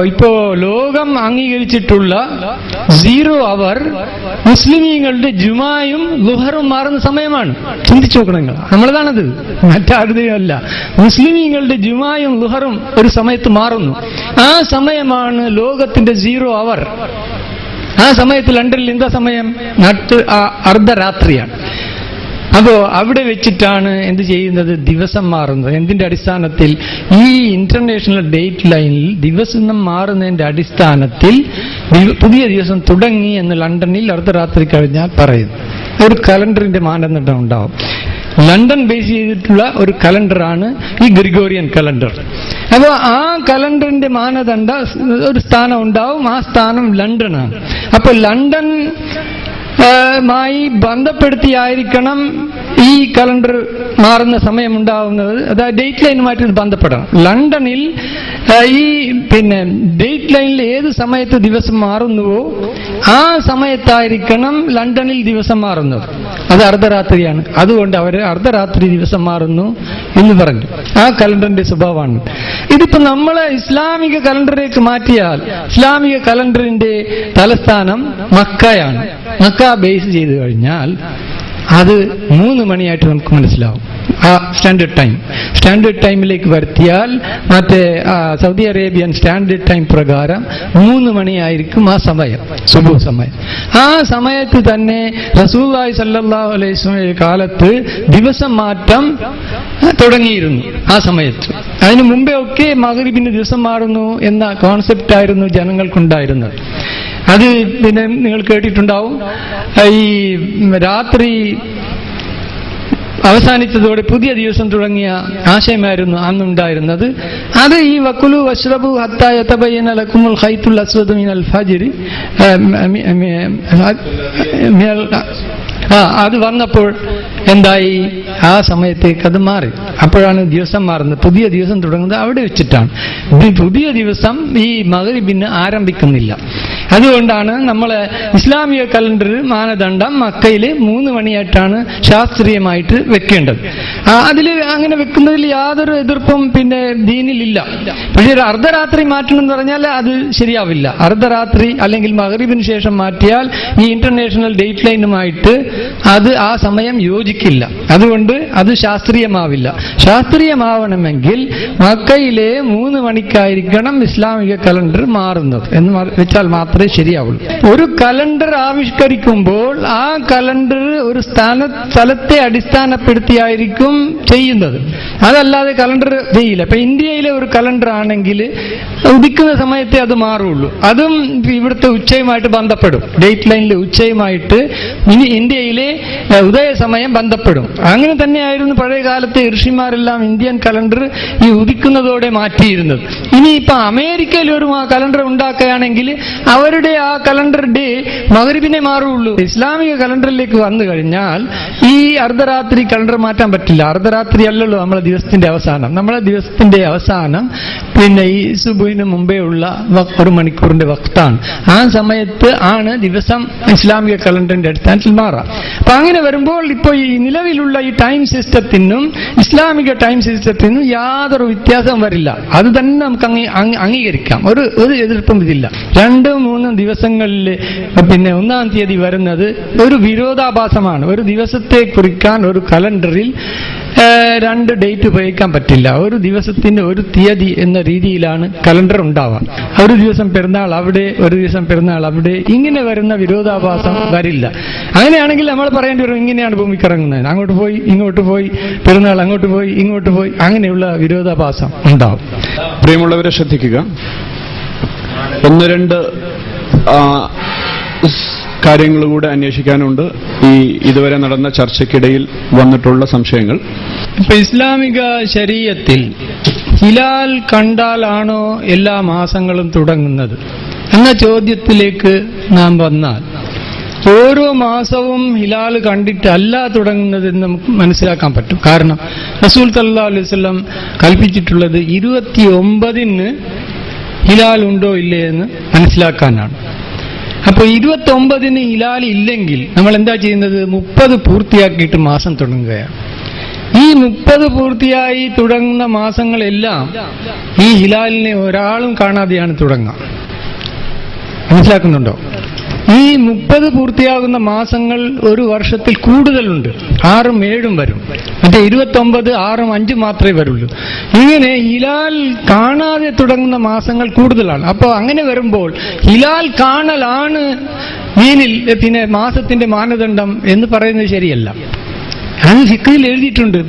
ഇപ്പോ ലോകം അംഗീകരിച്ചിട്ടുള്ള 0 അവർ മുസ്ലിമീങ്ങളുടെ ജുമായും ലുഹറും മാറുന്ന സമയമാണ്. ചിന്തിച്ചു നോക്കണം നിങ്ങൾ. നമ്മളതാണത്, മറ്റാരുടെയും അല്ല. മുസ്ലിമീങ്ങളുടെ ജുമായും ലുഹറും ഒരു സമയത്ത് മാറുന്നു. ആ സമയമാണ് ലോകത്തിന്റെ 0 അവർ. ആ സമയത്ത് ലണ്ടനിൽ എന്താ സമയം? അർദ്ധരാത്രിയാണ്. അപ്പോ അവിടെ വെച്ചിട്ടാണ് എന്ത് ചെയ്യുന്നത്, ദിവസം മാറുന്നത്. എന്തിന്റെ അടിസ്ഥാനത്തിൽ? ഈ ഇന്റർനാഷണൽ ഡേറ്റ് ലൈനിൽ ദിവസം മാറുന്നതിന്റെ അടിസ്ഥാനത്തിൽ പുതിയ ദിവസം തുടങ്ങി എന്ന് ലണ്ടനിൽ അർദ്ധരാത്രി കഴിഞ്ഞാൽ പറയുന്നു. ഒരു കലണ്ടറിന്റെ മാനദണ്ഡം ഉണ്ടാവും. ലണ്ടൻ ബേസ് ചെയ്തിട്ടുള്ള ഒരു കലണ്ടറാണ് ഈ ഗ്രിഗോറിയൻ കലണ്ടർ. അപ്പോൾ ആ കലണ്ടറിന്റെ മാനദണ്ഡ ഒരു സ്ഥാനം ഉണ്ടാവും. ആ സ്ഥാനം ലണ്ടനാണ്. അപ്പൊ ലണ്ടൻ മായി ബന്ധപ്പെടുത്തിയായിരിക്കണം ഈ കലണ്ടർ മാറുന്ന സമയം ഉണ്ടാവുന്നത്. അതായത് ഡേറ്റ് ലൈനുമായിട്ട് ബന്ധപ്പെടണം. ലണ്ടനിൽ ഈ ഡേറ്റ് ലൈനിൽ ഏത് സമയത്ത് ദിവസം മാറുന്നുവോ ആ സമയത്തായിരിക്കണം ലണ്ടനിൽ ദിവസം മാറുന്നത്. അത് അർദ്ധരാത്രിയാണ്. അതുകൊണ്ട് അവർ അർദ്ധരാത്രി ദിവസം മാറുന്നു എന്ന് പറഞ്ഞു. ആ കലണ്ടറിന്റെ സ്വഭാവമാണ്. ഇതിപ്പോ നമ്മളെ ഇസ്ലാമിക കലണ്ടറിലേക്ക് മാറ്റിയാൽ ഇസ്ലാമിക കലണ്ടറിന്റെ തലസ്ഥാനം മക്കയാണ്. മക്ക ബേസ് ചെയ്ത് കഴിഞ്ഞാൽ അത് 3 മണിയായിട്ട് നമുക്ക് മനസ്സിലാവും. ആ സ്റ്റാൻഡേർഡ് ടൈമിലേക്ക് വരുത്തിയാൽ മറ്റേ സൗദി അറേബ്യൻ സ്റ്റാൻഡേർഡ് ടൈം പ്രകാരം 3 മണിയായിരിക്കും ആ സമയം, സുബഹ് സമയം. ആ സമയത്ത് തന്നെ റസൂലുള്ളാഹി സ്വല്ലല്ലാഹു അലൈഹി വസല്ലം കാലത്ത് ദിവസം മാറ്റം തുടങ്ങിയിരുന്നു. ആ സമയത്ത് അതിനു മുമ്പേ ഒക്കെ മഗ്രിബിന് ദിവസം മാറുന്നു എന്ന കോൺസെപ്റ്റ് ആയിരുന്നു ജനങ്ങൾക്കുണ്ടായിരുന്നത്. അത് പിന്നെ നിങ്ങൾ കേട്ടിട്ടുണ്ടാവും, ഈ രാത്രി അവസാനിച്ചതോടെ പുതിയ ദിവസം തുടങ്ങിയ ആശയമായിരുന്നു അന്നുണ്ടായിരുന്നത്. അത് ഈ വക്കുലു വശ്റബു ഹത്താ യതബയ്യന ലക്കുമുൽ ഖൈത്തുൽ അസ്വദു മിനൽ ഫജ്രി അത് വന്നപ്പോൾ എന്തായി, ആ സമയത്തേക്ക് അത് മാറി. അപ്പോഴാണ് ദിവസം മാറുന്നത്, പുതിയ ദിവസം തുടങ്ങുന്നത് അവിടെ വെച്ചിട്ടാണ്. പുതിയ ദിവസം ഈ മഗ്രിബിന് ആരംഭിക്കുന്നില്ല. അതുകൊണ്ടാണ് നമ്മളെ ഇസ്ലാമിക കലണ്ടർ മാനദണ്ഡം മക്കയിൽ 3 മണിയായിട്ടാണ് ശാസ്ത്രീയമായിട്ട് വെക്കേണ്ടത്. അതിൽ അങ്ങനെ വെക്കുന്നതിൽ യാതൊരു എതിർപ്പും പിന്നെ ദീനിലില്ല. പക്ഷേ ഒരു അർദ്ധരാത്രി മാറ്റണം എന്ന് പറഞ്ഞാൽ അത് ശരിയാവില്ല. അർദ്ധരാത്രി അല്ലെങ്കിൽ മഗ്രിബിന് ശേഷം മാറ്റിയാൽ ഈ ഇന്റർനാഷണൽ ഡേറ്റ് ലൈനുമായിട്ട് അത് ആ സമയം യോജിക്കില്ല. അതുകൊണ്ട് അത് ശാസ്ത്രീയമാവില്ല. ശാസ്ത്രീയമാവണമെങ്കിൽ മക്കയിലെ 3 മണിക്കായിരിക്കണം ഇസ്ലാമിക കലണ്ടർ മാറുന്നത് എന്ന് വെച്ചാൽ മാത്രമേ ശരിയാവുള്ളൂ. ഒരു കലണ്ടർ ആവിഷ്കരിക്കുമ്പോൾ ആ കലണ്ടർ ഒരു സ്ഥലത്തെ അടിസ്ഥാനപ്പെടുത്തിയായിരിക്കും ചെയ്യുന്നത്. അതല്ലാതെ കലണ്ടർ ചെയ്യില്ല. ഇപ്പൊ ഇന്ത്യയിലെ ഒരു കലണ്ടർ ആണെങ്കിൽ ഉദിക്കുന്ന സമയത്തെ അത് മാറുള്ളൂ. അതും ഇവിടുത്തെ ഉച്ചയുമായിട്ട് ബന്ധപ്പെടും. ഡേറ്റ് ലൈനിലെ ഉച്ചയുമായിട്ട് ഇനി ഇന്ത്യയിലെ ഉദയ സമയം ബന്ധപ്പെടും. അങ്ങനെ തന്നെയായിരുന്നു പഴയ കാലത്തെ ഋഷിമാരെല്ലാം ഇന്ത്യൻ കലണ്ടർ ഈ ഉദിക്കുന്നതോടെ മാറ്റിയിരുന്നത്. ഇനിയിപ്പൊ അമേരിക്കയിൽ ഒരു കലണ്ടർ ഉണ്ടാക്കുകയാണെങ്കിൽ അവരുടെ ആ കലണ്ടർ ഡേ മഗ്രിബിനെ മാറുള്ളൂ. ഇസ്ലാമിക കലണ്ടറിലേക്ക് വന്നു കഴിഞ്ഞാൽ ഈ അർദ്ധരാത്രി കലണ്ടർ മാറ്റാൻ പറ്റില്ല. അർദ്ധരാത്രി അല്ലല്ലോ നമ്മളെ ദിവസത്തിന്റെ അവസാനം. നമ്മളെ ദിവസത്തിന്റെ അവസാനം പിന്നെ ഈ സുബഹിന് മുമ്പേ ഉള്ള 1 മണിക്കൂറിന്റെ വക്താണ്. ആ സമയത്ത് ആണ് ദിവസം ഇസ്ലാമിക കലണ്ടറിന്റെ അടിസ്ഥാനത്തിൽ മാറാം. അപ്പൊ അങ്ങനെ വരുമ്പോൾ ഇപ്പോൾ ഈ നിലവിലുള്ള ഈ ടൈം സിസ്റ്റത്തിനും ഇസ്ലാമിക ടൈം സിസ്റ്റത്തിനും യാതൊരു വ്യത്യാസം വരില്ല. അത് തന്നെ നമുക്ക് അംഗീകരിക്കാം. ഒരു എതിർപ്പും ഇതില്ല. 2-3 ദിവസങ്ങളിൽ പിന്നെ 1-ാം തീയതി വരുന്നത് ഒരു വിരോധാഭാസമാണ്. ഒരു ദിവസത്തെ കുറിക്കാൻ ഒരു കലണ്ടറിൽ 2 ഡേറ്റ് ഉപയോഗിക്കാൻ പറ്റില്ല. ഒരു ദിവസത്തിന് ഒരു തീയതി എന്ന രീതിയിലാണ് കലണ്ടർ ഉണ്ടാവുക. ഒരു ദിവസം പെരുന്നാൾ അവിടെ, ഒരു ദിവസം പെരുന്നാൾ അവിടെ, ഇങ്ങനെ വരുന്ന വിരോധാഭാസം വരില്ല. അങ്ങനെയാണെങ്കിൽ നമ്മൾ പറയേണ്ടി വരും, ഇങ്ങനെയാണ് ഭൂമിക്കിറങ്ങുന്നത്, അങ്ങോട്ട് പോയി ഇങ്ങോട്ട് പോയി, പെരുന്നാൾ അങ്ങോട്ട് പോയി ഇങ്ങോട്ട് പോയി, അങ്ങനെയുള്ള വിരോധാഭാസം ഉണ്ടാവും. പ്രിയമുള്ളവരെ ശ്രദ്ധിക്കുക, 1-2 കാര്യങ്ങൾ കൂടെ അന്വേഷിക്കാനുണ്ട്. ഇതുവരെ നടന്ന ചർച്ചയ്ക്കിടയിൽ വന്നിട്ടുള്ള സംശയങ്ങൾ. ഇപ്പൊ ഇസ്ലാമിക ശരീഅത്തിൽ ഹിലാൽ കണ്ടാലാണോ എല്ലാ മാസങ്ങളും തുടങ്ങുന്നത് എന്ന ചോദ്യത്തിലേക്ക് നാം വന്നാൽ, ഓരോ മാസവും ഹിലാൽ കണ്ടിട്ടല്ല തുടങ്ങുന്നതെന്ന് നമുക്ക് മനസ്സിലാക്കാൻ പറ്റും. കാരണം റസൂൽ സല്ലല്ലാഹു അലൈഹി വസല്ലം കൽപ്പിച്ചിട്ടുള്ളത് 29-ന് ഹിലാൽ ഉണ്ടോ ഇല്ലേ എന്ന് മനസ്സിലാക്കാനാണ്. അപ്പോൾ 29-ന് ഹിലാൽ ഇല്ലെങ്കിൽ നമ്മൾ എന്താ ചെയ്യുന്നത്? 30 പൂർത്തിയാക്കിയിട്ട് മാസം തുടങ്ങുകയാണ്. ഈ 30 പൂർത്തിയായി തുടങ്ങുന്ന മാസങ്ങളെല്ലാം ഈ ഹിലാലിനെ ഒരാളും കാണാതെയാണ് തുടങ്ങുക. മനസ്സിലാക്കുന്നുണ്ടോ? ഈ 30 പൂർത്തിയാകുന്ന മാസങ്ങൾ ഒരു വർഷത്തിൽ കൂടുതലുണ്ട്. 6ഉം 7ഉം വരും. മറ്റേ 29, 6ഉം 5ഉം മാത്രമേ വരുള്ളൂ. ഇങ്ങനെ ഹിലാൽ കാണാതെ തുടങ്ങുന്ന മാസങ്ങൾ കൂടുതലാണ്. അപ്പോൾ അങ്ങനെ വരുമ്പോൾ ഹിലാൽ കാണലാണ് ദീനിൽ പിന്നെ മാസത്തിന്റെ മാനദണ്ഡം എന്ന് പറയുന്നത് ശരിയല്ല. അത് ഫിഖ്ഹിൽ എഴുതിയിട്ടുണ്ട്.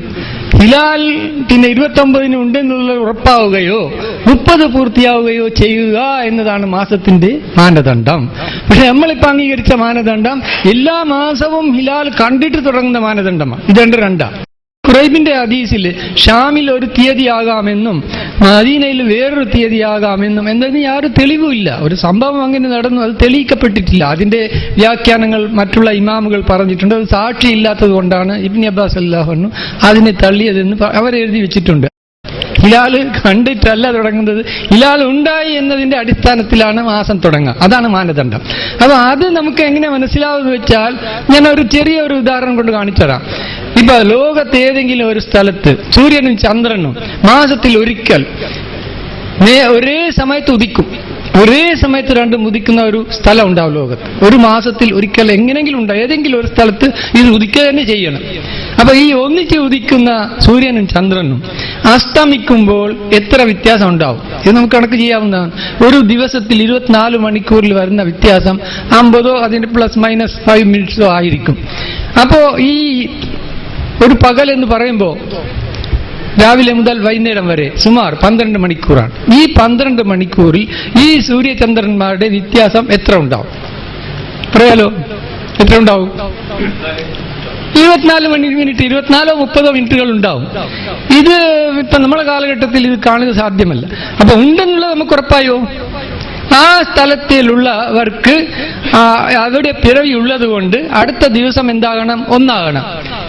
ഹിലാൽ പിന്നെ 29-ന് ഉണ്ടെന്നുള്ള ഉറപ്പാവുകയോ 30 പൂർത്തിയാവുകയോ ചെയ്യുക എന്നതാണ് മാസത്തിന്റെ മാനദണ്ഡം. പക്ഷെ നമ്മളിപ്പോ അംഗീകരിച്ച മാനദണ്ഡം എല്ലാ മാസവും ഹിലാൽ കണ്ടിട്ട് തുടങ്ങുന്ന മാനദണ്ഡമാണ്. ഇത് 2 ഖുറൈബിന്റെ ഹദീസിൽ ഷാമിൽ ഒരു തീയതിയാകാമെന്നും മദീനയിൽ വേറൊരു തീയതിയാകാമെന്നും എന്നതിന് യാതൊരു തെളിവുമില്ല. ഒരു സംഭവം അങ്ങനെ നടന്നു, അത് തെളിയിക്കപ്പെട്ടിട്ടില്ല. അതിന്റെ വ്യാഖ്യാനങ്ങൾ മറ്റുള്ള ഇമാമുകൾ പറഞ്ഞിട്ടുണ്ട്. അത് സാക്ഷിയില്ലാത്തത് കൊണ്ടാണ് ഇബ്നു അബ്ബാസ് റളിയല്ലാഹു അൻഹു അതിനെ തള്ളിയതെന്ന് അവരെഴുതി വെച്ചിട്ടുണ്ട്. ഹിലാൽ കണ്ടിട്ടല്ല തുടങ്ങുന്നത്, ഹിലാൽ ഉണ്ടായി എന്നതിന്റെ അടിസ്ഥാനത്തിലാണ് മാസം തുടങ്ങുക. അതാണ് മാനദണ്ഡം. അപ്പൊ അത് നമുക്ക് എങ്ങനെ മനസ്സിലാവുമെന്ന് വെച്ചാൽ ഞാൻ ഒരു ചെറിയൊരു ഉദാഹരണം കൊണ്ട് കാണിച്ചു തരാം. ഇപ്പൊ ലോകത്ത് ഏതെങ്കിലും ഒരു സ്ഥലത്ത് സൂര്യനും ചന്ദ്രനും മാസത്തിൽ ഒരിക്കൽ ഒരേ സമയത്ത് ഉദിക്കും. ഒരേ സമയത്ത് 2 ഉദിക്കുന്ന ഒരു സ്ഥലം ഉണ്ടാവും ലോകത്ത്. ഒരു മാസത്തിൽ ഒരിക്കൽ എങ്ങനെങ്കിലും ഉണ്ടാവും. ഏതെങ്കിലും ഒരു സ്ഥലത്ത് ഇത് ഉദിക്കുക തന്നെ ചെയ്യണം. അപ്പൊ ഈ ഒന്നിച്ച് ഉദിക്കുന്ന സൂര്യനും ചന്ദ്രനും അസ്തമിക്കുമ്പോൾ എത്ര വ്യത്യാസം ഉണ്ടാവും ഇത് നമുക്ക് കണക്ക് ചെയ്യാവുന്നതാണ്. ഒരു ദിവസത്തിൽ 24 മണിക്കൂറിൽ വരുന്ന വ്യത്യാസം 50 അതിന്റെ ±5 മിനിറ്റ്സോ ആയിരിക്കും. അപ്പോ ഈ ഒരു പകൽ എന്ന് പറയുമ്പോൾ രാവിലെ മുതൽ വൈകുന്നേരം വരെ സുമാർ 12 മണിക്കൂറാണ്. ഈ 12 മണിക്കൂറിൽ ഈ സൂര്യചന്ദ്രന്മാരുടെ വ്യത്യാസം എത്ര ഉണ്ടാവും പറയാലോ? എത്ര ഉണ്ടാവും? 24 മിനിറ്റ് 24-30 മിനിറ്റുകൾ ഉണ്ടാവും. ഇത് ഇപ്പൊ നമ്മുടെ കാലഘട്ടത്തിൽ ഇത് കാണുക സാധ്യമല്ല. അപ്പൊ ഉണ്ടെന്നുള്ളത് നമുക്ക് ഉറപ്പായോ? ആ സ്ഥലത്തിലുള്ളവർക്ക് അവിടെ പിറവിയുള്ളത് കൊണ്ട് അടുത്ത ദിവസം എന്താകണം? ഒന്നാകണം.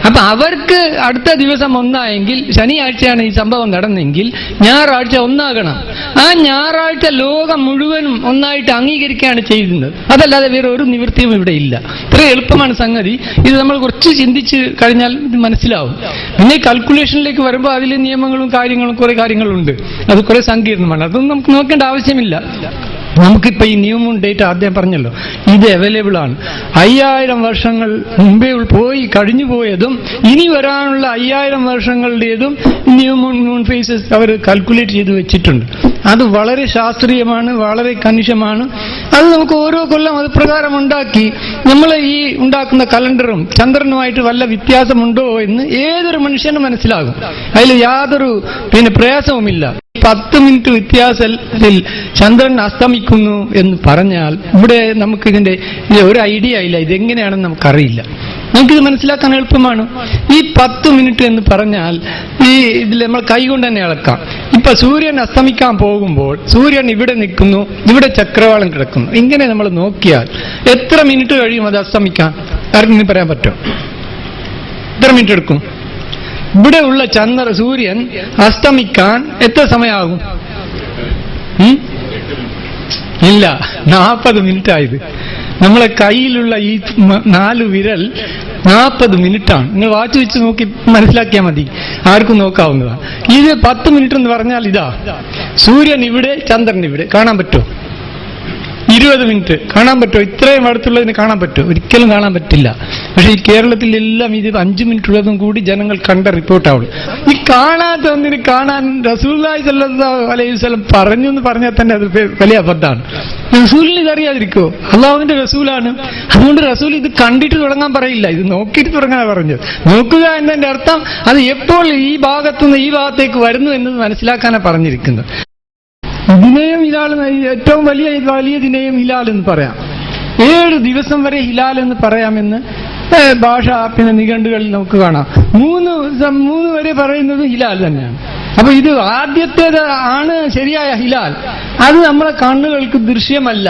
അപ്പൊ അവർക്ക് അടുത്ത ദിവസം ഒന്നായെങ്കിൽ, ശനിയാഴ്ചയാണ് ഈ സംഭവം നടന്നെങ്കിൽ ഞായറാഴ്ച ഒന്നാകണം. ആ ഞായറാഴ്ച ലോകം മുഴുവനും ഒന്നായിട്ട് അംഗീകരിക്കുകയാണ് ചെയ്യുന്നത്. അതല്ലാതെ വേറെ ഒരു നിവൃത്തിയും ഇവിടെ ഇല്ല. ഇത്ര എളുപ്പമാണ് സംഗതി. ഇത് നമ്മൾ കുറച്ച് ചിന്തിച്ച് കഴിഞ്ഞാൽ ഇത് മനസ്സിലാവും. പിന്നെ കാൽക്കുലേഷനിലേക്ക് വരുമ്പോൾ അതിലെ നിയമങ്ങളും കാര്യങ്ങളും കുറെ കാര്യങ്ങളുണ്ട്. അത് കുറെ സങ്കീർണമാണ്. അതൊന്നും നമുക്ക് നോക്കേണ്ട ആവശ്യമില്ല. നമുക്കിപ്പോ ഈ ന്യൂ മൂൺ ഡേറ്റ് ആദ്യം പറഞ്ഞല്ലോ, ഇത് അവൈലബിൾ ആണ്. 5000 വർഷങ്ങൾ മുമ്പേ പോയി കഴിഞ്ഞു പോയതും ഇനി വരാനുള്ള 5000 വർഷങ്ങളുടേതും ന്യൂ മൂൺ ഫേസസ് അവർ കാൽക്കുലേറ്റ് ചെയ്ത് വെച്ചിട്ടുണ്ട്. അത് വളരെ ശാസ്ത്രീയമാണ്, വളരെ കണിശമാണ്. അത് നമുക്ക് ഓരോ കൊല്ലം അത് പ്രകാരം ഉണ്ടാക്കി നമ്മൾ ഈ ഉണ്ടാക്കുന്ന കലണ്ടറും ചന്ദ്രനുമായിട്ട് വല്ല വ്യത്യാസമുണ്ടോ എന്ന് ഏതൊരു മനുഷ്യനും മനസ്സിലാകും. അതിൽ യാതൊരു പ്രയാസവുമില്ല. 10 മിനിറ്റ് വ്യത്യാസത്തിൽ ചന്ദ്രൻ അസ്തമിക്കുന്നു എന്ന് പറഞ്ഞാൽ ഇവിടെ നമുക്കിതിന്റെ ഒരു ഐഡിയ ഇല്ല. ഇതെങ്ങനെയാണെന്ന് നമുക്കറിയില്ല. നമുക്കിത് മനസ്സിലാക്കാൻ എളുപ്പമാണ്. ഈ 10 മിനിറ്റ് എന്ന് പറഞ്ഞാൽ ഈ ഇതിൽ നമ്മൾ കൈകൊണ്ട് തന്നെ അളക്കാം. ഇപ്പൊ സൂര്യൻ അസ്തമിക്കാൻ പോകുമ്പോൾ സൂര്യൻ ഇവിടെ നിൽക്കുന്നു, ഇവിടെ ചക്രവാളം കിടക്കുന്നു. ഇങ്ങനെ നമ്മൾ നോക്കിയാൽ എത്ര മിനിറ്റ് കഴിയും അത് അസ്തമിക്കാൻ? ആർക്കെങ്കിലും പറയാൻ പറ്റും? എത്ര മിനിറ്റ് എടുക്കും? ഇവിടെ ഉള്ള സൂര്യൻ അസ്തമിക്കാൻ എത്ര സമയമാകും? ഇല്ല, 40 മിനിറ്റ് ആയത്. നമ്മളെ കയ്യിലുള്ള ഈ 4 വിരൽ 40 മിനിറ്റാണ്. നിങ്ങൾ വാച്ച് വെച്ച് നോക്കി മനസ്സിലാക്കിയാൽ മതി, ആർക്കും നോക്കാവുന്നതാണ്. ഇത് 10 മിനിറ്റ് എന്ന് പറഞ്ഞാൽ ഇതാ സൂര്യൻ ഇവിടെ, ചന്ദ്രൻ ഇവിടെ. കാണാൻ പറ്റുമോ? 20 മിനിറ്റ് കാണാൻ പറ്റുമോ? ഇത്രയും അടുത്തുള്ളതിന് കാണാൻ പറ്റുമോ? ഒരിക്കലും കാണാൻ പറ്റില്ല. പക്ഷെ ഈ കേരളത്തിലെല്ലാം ഇത് 5 മിനിറ്റ് ഉള്ളതും കൂടി ജനങ്ങൾ കണ്ട റിപ്പോർട്ടാവുള്ളൂ. ഈ കാണാത്ത ഒന്നിന് കാണാൻ റസൂലുള്ളാഹി സ്വല്ലല്ലാഹു അലൈഹി വസല്ലം പറഞ്ഞു എന്ന് പറഞ്ഞാൽ തന്നെ അത് വലിയ അബദ്ധമാണ്. റസൂലിന് ഇതറിയാതിരിക്കോ? അള്ളാഹുവിന്റെ റസൂലാണ്. അതുകൊണ്ട് റസൂൽ ഇത് കണ്ടിട്ട് തുടങ്ങാൻ പറയില്ല, ഇത് നോക്കിയിട്ട് തുടങ്ങാൻ പറഞ്ഞത്. നോക്കുക എന്നതിന്റെ അർത്ഥം അത് എപ്പോൾ ഈ ഭാഗത്തുനിന്ന് ഈ ഭാഗത്തേക്ക് വരുന്നു എന്നത് മനസ്സിലാക്കാനാണ് പറഞ്ഞിരിക്കുന്നത്. ദിനയും ഹിലാൽ, ഏറ്റവും വലിയ ദിനയും ഹിലാൽ എന്ന് പറയാം. 7 ദിവസം വരെ ഹിലാൽ എന്ന് പറയാമെന്ന് ഭാഷ നിഘണ്ടുകളിൽ നമുക്ക് കാണാം. 3 വരെ പറയുന്നത് ഹിലാൽ തന്നെയാണ്. അപ്പൊ ഇത് ആദ്യത്തേത് ആണ് ശരിയായ ഹിലാൽ. അത് നമ്മളെ കണ്ണുകൾക്ക് ദൃശ്യമല്ല,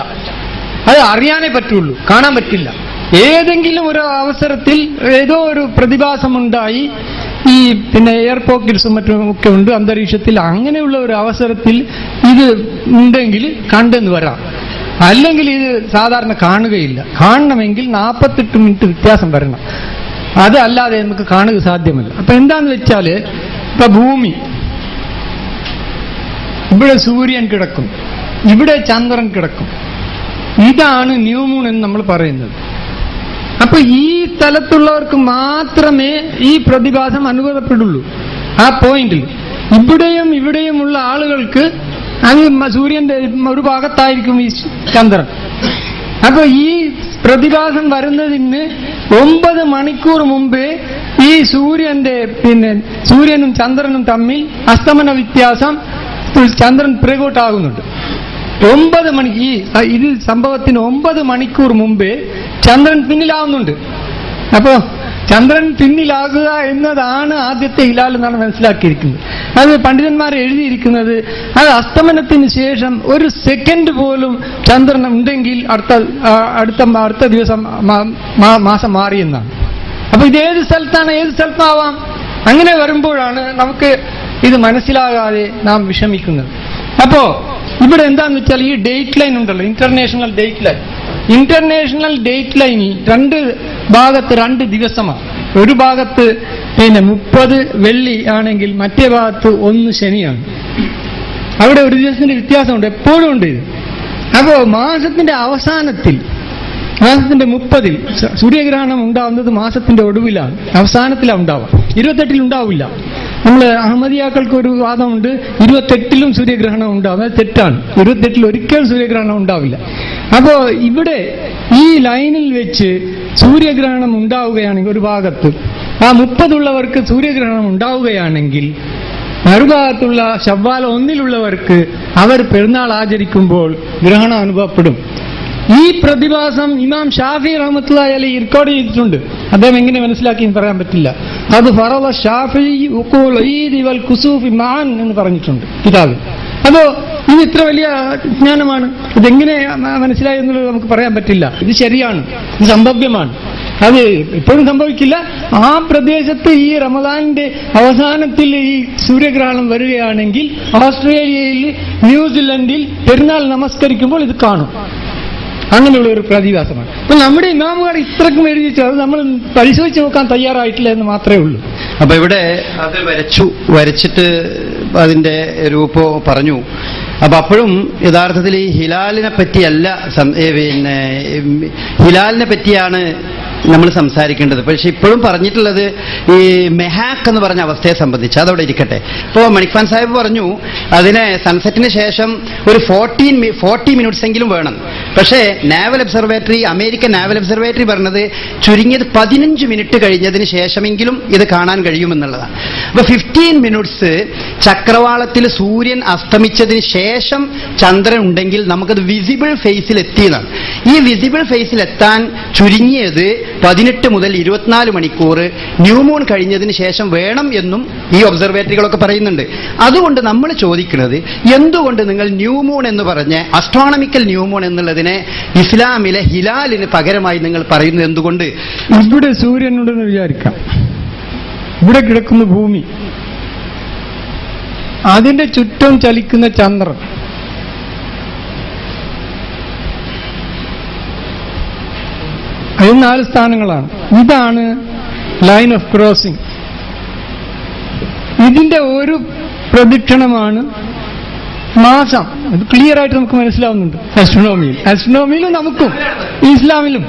അത് അറിയാനേ പറ്റുള്ളൂ, കാണാൻ പറ്റില്ല. ഏതെങ്കിലും ഒരു അവസരത്തിൽ ഏതോ ഒരു പ്രതിഭാസമുണ്ടായി, ഈ എയർ പോക്കറ്റ്സും മറ്റും ഒക്കെ ഉണ്ട് അന്തരീക്ഷത്തിൽ. അങ്ങനെയുള്ള ഒരു അവസരത്തിൽ ഇത് ഉണ്ടെങ്കിൽ കണ്ടെന്ന് വരാം. അല്ലെങ്കിൽ ഇത് സാധാരണ കാണുകയില്ല. കാണണമെങ്കിൽ 48 മിനിറ്റ് വ്യത്യാസം വരണം. അത് അല്ലാതെ നമുക്ക് കാണുക സാധ്യമല്ല. അപ്പൊ എന്താന്ന് വെച്ചാല്, ഇപ്പൊ ഭൂമി, ഇവിടെ സൂര്യൻ കിടക്കും, ഇവിടെ ചന്ദ്രൻ കിടക്കും. ഇതാണ് ന്യൂ മൂൺ എന്ന് നമ്മൾ പറയുന്നത്. അപ്പൊ ഈ സ്ഥലത്തുള്ളവർക്ക് മാത്രമേ ഈ പ്രതിഭാസം അനുഭവപ്പെടുള്ളൂ. ആ പോയിന്റിൽ ഇവിടെയും ഇവിടെയുമുള്ള ആളുകൾക്ക് അത് സൂര്യന്റെ ഒരു ഭാഗത്തായിരിക്കും ഈ ചന്ദ്രൻ. അപ്പൊ ഈ പ്രതിഭാസം വരുന്നതിന് 9 മണിക്കൂർ മുമ്പേ ഈ സൂര്യനും ചന്ദ്രനും തമ്മിൽ അസ്തമന വ്യത്യാസം ചന്ദ്രൻ പിറകോട്ടാകുന്നുണ്ട്. 9 മണി ഇത് സംഭവത്തിന് 9 മണിക്കൂർ മുമ്പേ ചന്ദ്രൻ പിന്നിലാവുന്നുണ്ട്. അപ്പോ ചന്ദ്രൻ പിന്നിലാകുക എന്നതാണ് ആദ്യത്തെ ഹിലാൽ എന്നാണ് മനസ്സിലാക്കിയിരിക്കുന്നത്. അത് പണ്ഡിതന്മാർ എഴുതിയിരിക്കുന്നത്, അത് അസ്തമനത്തിന് ശേഷം 1 സെക്കൻഡ് പോലും ചന്ദ്രൻ ഉണ്ടെങ്കിൽ അടുത്ത ദിവസം മാസം മാറിയെന്നാണ്. അപ്പൊ ഇത് ഏത് സ്ഥലത്താവാം. അങ്ങനെ വരുമ്പോഴാണ് നമുക്ക് ഇത് മനസ്സിലാകാതെ നാം വിഷമിക്കുന്നത്. അപ്പോ ഇവിടെ എന്താന്ന് വെച്ചാൽ ഈ ഡേറ്റ് ലൈൻ ഉണ്ടല്ലോ, ഇന്റർനാഷണൽ ഡേറ്റ് ലൈനിൽ 2 ഭാഗത്ത് 2 ദിവസമാണ്. ഒരു ഭാഗത്ത് 30 വെള്ളി ആണെങ്കിൽ മറ്റേ ഭാഗത്ത് 1 ശനിയാണ്. അവിടെ ഒരു ദിവസത്തിന്റെ വ്യത്യാസമുണ്ട്, എപ്പോഴും ഉണ്ട് ഇത്. അപ്പോ മാസത്തിന്റെ അവസാനത്തിൽ മാസത്തിന്റെ 30-ൽ സൂര്യഗ്രഹണം ഉണ്ടാവുന്നത് മാസത്തിന്റെ ഒടുവിലാണ്, അവസാനത്തിലാണ് ഉണ്ടാവുക. 28-ൽ ഉണ്ടാവില്ല. നമ്മൾ അഹമ്മദിയാക്കൾക്ക് ഒരു വാദമുണ്ട്, 28-ലും സൂര്യഗ്രഹണം ഉണ്ടാവും. അത് തെറ്റാണ്. 28-ൽ ഒരിക്കലും സൂര്യഗ്രഹണം ഉണ്ടാവില്ല. അപ്പോ ഇവിടെ ഈ ലൈനിൽ വെച്ച് സൂര്യഗ്രഹണം ഉണ്ടാവുകയാണെങ്കിൽ ഒരു ഭാഗത്ത് ആ 30 സൂര്യഗ്രഹണം ഉണ്ടാവുകയാണെങ്കിൽ മറുഭാഗത്തുള്ള ശവ്വാൽ 1-ലുള്ളവർക്ക് അവർ പെരുന്നാൾ ആചരിക്കുമ്പോൾ ഗ്രഹണം അനുഭവപ്പെടും. ഈ പ്രതിഭാസം ഇമാം ഷാഫി റഹ്മത്തുള്ളാഹി അലൈഹി റെക്കോർഡ് ചെയ്തിട്ടുണ്ട്. അദ്ദേഹം എങ്ങനെ മനസ്സിലാക്കി പറയാൻ പറ്റില്ല. അത് ഫറള ഷാഫി ഉഖൂൽ ഈദ് വൽ കുസൂഫ് മഅൻ എന്ന് പറഞ്ഞിട്ടുണ്ട് കിതാബിൽ. അപ്പോ ഇത് ഇത്ര വലിയ ജ്ഞാനമാണ്. ഇതെങ്ങനെ മനസ്സിലായി എന്നുള്ളത് നമുക്ക് പറയാൻ പറ്റില്ല. ഇത് ശരിയാണ്, ഇത് സംഭവ്യമാണ്. അത് ഇപ്പോഴും സംഭവിക്കില്ല. ആ പ്രദേശത്ത് ഈ റമദാനിന്റെ അവസാനത്തിൽ ഈ സൂര്യഗ്രഹണം വരികയാണെങ്കിൽ ഓസ്ട്രേലിയയിൽ, ന്യൂസിലൻഡിൽ പെരുന്നാൾ നമസ്കരിക്കുമ്പോൾ ഇത് കാണും. അങ്ങനെയുള്ള ഒരു പ്രതിഭാസമാണ്. അപ്പൊ നമ്മുടെ ഇമാമുകാർ ഇത്രക്കും എഴുതി വെച്ചു, അത് നമ്മൾ പരിശോധിച്ച് നോക്കാൻ തയ്യാറായിട്ടില്ല എന്ന് മാത്രമേ ഉള്ളൂ. അപ്പൊ ഇവിടെ അത് വരച്ചിട്ട് അതിന്റെ രൂപം പറഞ്ഞു. അപ്പൊ അപ്പോഴും യഥാർത്ഥത്തിൽ ഈ ഹിലാലിനെ പറ്റിയല്ല, പിന്നെ ഹിലാലിനെ പറ്റിയാണ് നമ്മൾ സംസാരിക്കേണ്ടത്. പക്ഷെ ഇപ്പോഴും പറഞ്ഞിട്ടുള്ളത് ഈ മെഹാക്ക് എന്ന് പറഞ്ഞ അവസ്ഥയെ സംബന്ധിച്ച്. അതവിടെ ഇരിക്കട്ടെ. ഇപ്പോൾ മണിക്ഫാൻ സാഹിബ് പറഞ്ഞു അതിനെ സൺസെറ്റിന് ശേഷം ഒരു 40 മിനിറ്റ്സ് എങ്കിലും വേണം. പക്ഷേ നാവൽ ഒബ്സർവേറ്ററി, അമേരിക്കൻ നാവൽ ഒബ്സർവേറ്ററി പറഞ്ഞത് ചുരുങ്ങിയത് 15 മിനിറ്റ് കഴിഞ്ഞതിന് ശേഷമെങ്കിലും ഇത് കാണാൻ കഴിയുമെന്നുള്ളതാണ്. അപ്പൊ 15 മിനിറ്റ്സ് ചക്രവാളത്തിൽ സൂര്യൻ അസ്തമിച്ചതിന് ശേഷം ചന്ദ്രൻ ഉണ്ടെങ്കിൽ നമുക്കത് വിസിബിൾ ഫേസിൽ എത്തിയതാണ്. ഈ വിസിബിൾ ഫേസിൽ എത്താൻ ചുരുങ്ങിയത് 18 മുതൽ 24 മണിക്കൂർ ന്യൂമൂൺ കഴിഞ്ഞതിന് ശേഷം വേണം എന്നും ഈ ഒബ്സർവേറ്ററികളൊക്കെ പറയുന്നുണ്ട്. അതുകൊണ്ട് നമ്മൾ ചോദിക്കുന്നത്, എന്തുകൊണ്ട് നിങ്ങൾ ന്യൂമൂൺ എന്ന് പറഞ്ഞ് അസ്ട്രോണമിക്കൽ ന്യൂമൂൺ എന്നുള്ളതിനെ ഇസ്ലാമിലെ ഹിലാലിന് പകരമായി നിങ്ങൾ പറയുന്നത് എന്തുകൊണ്ട്? ഇവിടെ സൂര്യനുണ്ടെന്ന് വിചാരിക്കാം, ഇവിടെ കിടക്കുന്ന ഭൂമി, അതിന്റെ ചുറ്റും ചലിക്കുന്ന ചന്ദ്രൻ, അത് 4 സ്ഥാനങ്ങളാണ്. ഇതാണ് ലൈൻ ഓഫ് ക്രോസിംഗ്. ഇതിന്റെ ഒരു പ്രദക്ഷിണമാണ് മാസം. അത് ക്ലിയർ ആയിട്ട് നമുക്ക് മനസ്സിലാവുന്നുണ്ട് ആസ്ട്രോണോമിയിലും നമുക്കും ഇസ്ലാമിലും.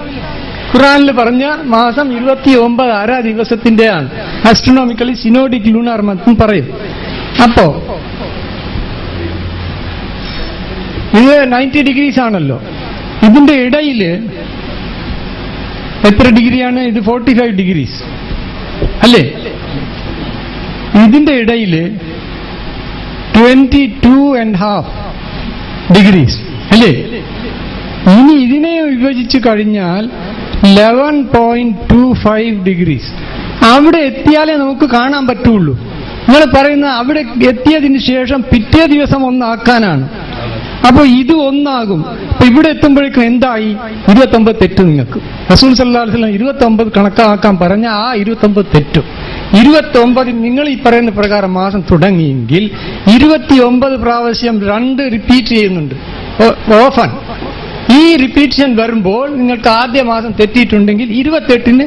ഖുർആനിൽ പറഞ്ഞ മാസം 29 അര ദിവസത്തിന്റെയാണ്. ആസ്ട്രോണോമിക്കലി സിനോഡിക് ലൂണാർ മന്ത് പറയും. അപ്പോ ഇത് 90 ഡിഗ്രീസ് ആണല്ലോ. ഇതിന്റെ ഇടയിൽ എത്ര ഡിഗ്രിയാണ്? ഇത് 45 ഡിഗ്രീസ് അല്ലേ? ഇതിന്റെ ഇടയിൽ 22.5 ഡിഗ്രീസ് അല്ലേ? ഇനി ഇതിനെ വിഭജിച്ചു കഴിഞ്ഞാൽ 11.25 ഡിഗ്രീസ്. അവിടെ എത്തിയാലേ നമുക്ക് കാണാൻ പറ്റുള്ളൂ. നിങ്ങൾ പറയുന്ന അവിടെ എത്തിയതിന് ശേഷം പിറ്റേ ദിവസം ഒന്നാക്കാനാണ്. അപ്പൊ ഇത് ഒന്നാകും. അപ്പൊ ഇവിടെ എത്തുമ്പോഴേക്കും എന്തായി? 29 തെറ്റും. നിങ്ങൾക്ക് റസൂൽ സല്ലല്ലാഹു അലൈഹി വസല്ലം 29 കണക്കാക്കാൻ പറഞ്ഞ ആ 29 തെറ്റും. 29 നിങ്ങൾ ഈ പറയുന്ന പ്രകാരം മാസം തുടങ്ങിയെങ്കിൽ 29 പ്രാവശ്യം 2 റിപ്പീറ്റ് ചെയ്യുന്നുണ്ട് ഓഫൻ. ഈ റിപ്പീറ്റിഷൻ വരുമ്പോൾ നിങ്ങൾക്ക് ആദ്യ മാസം തെറ്റിയിട്ടുണ്ടെങ്കിൽ 28-ന്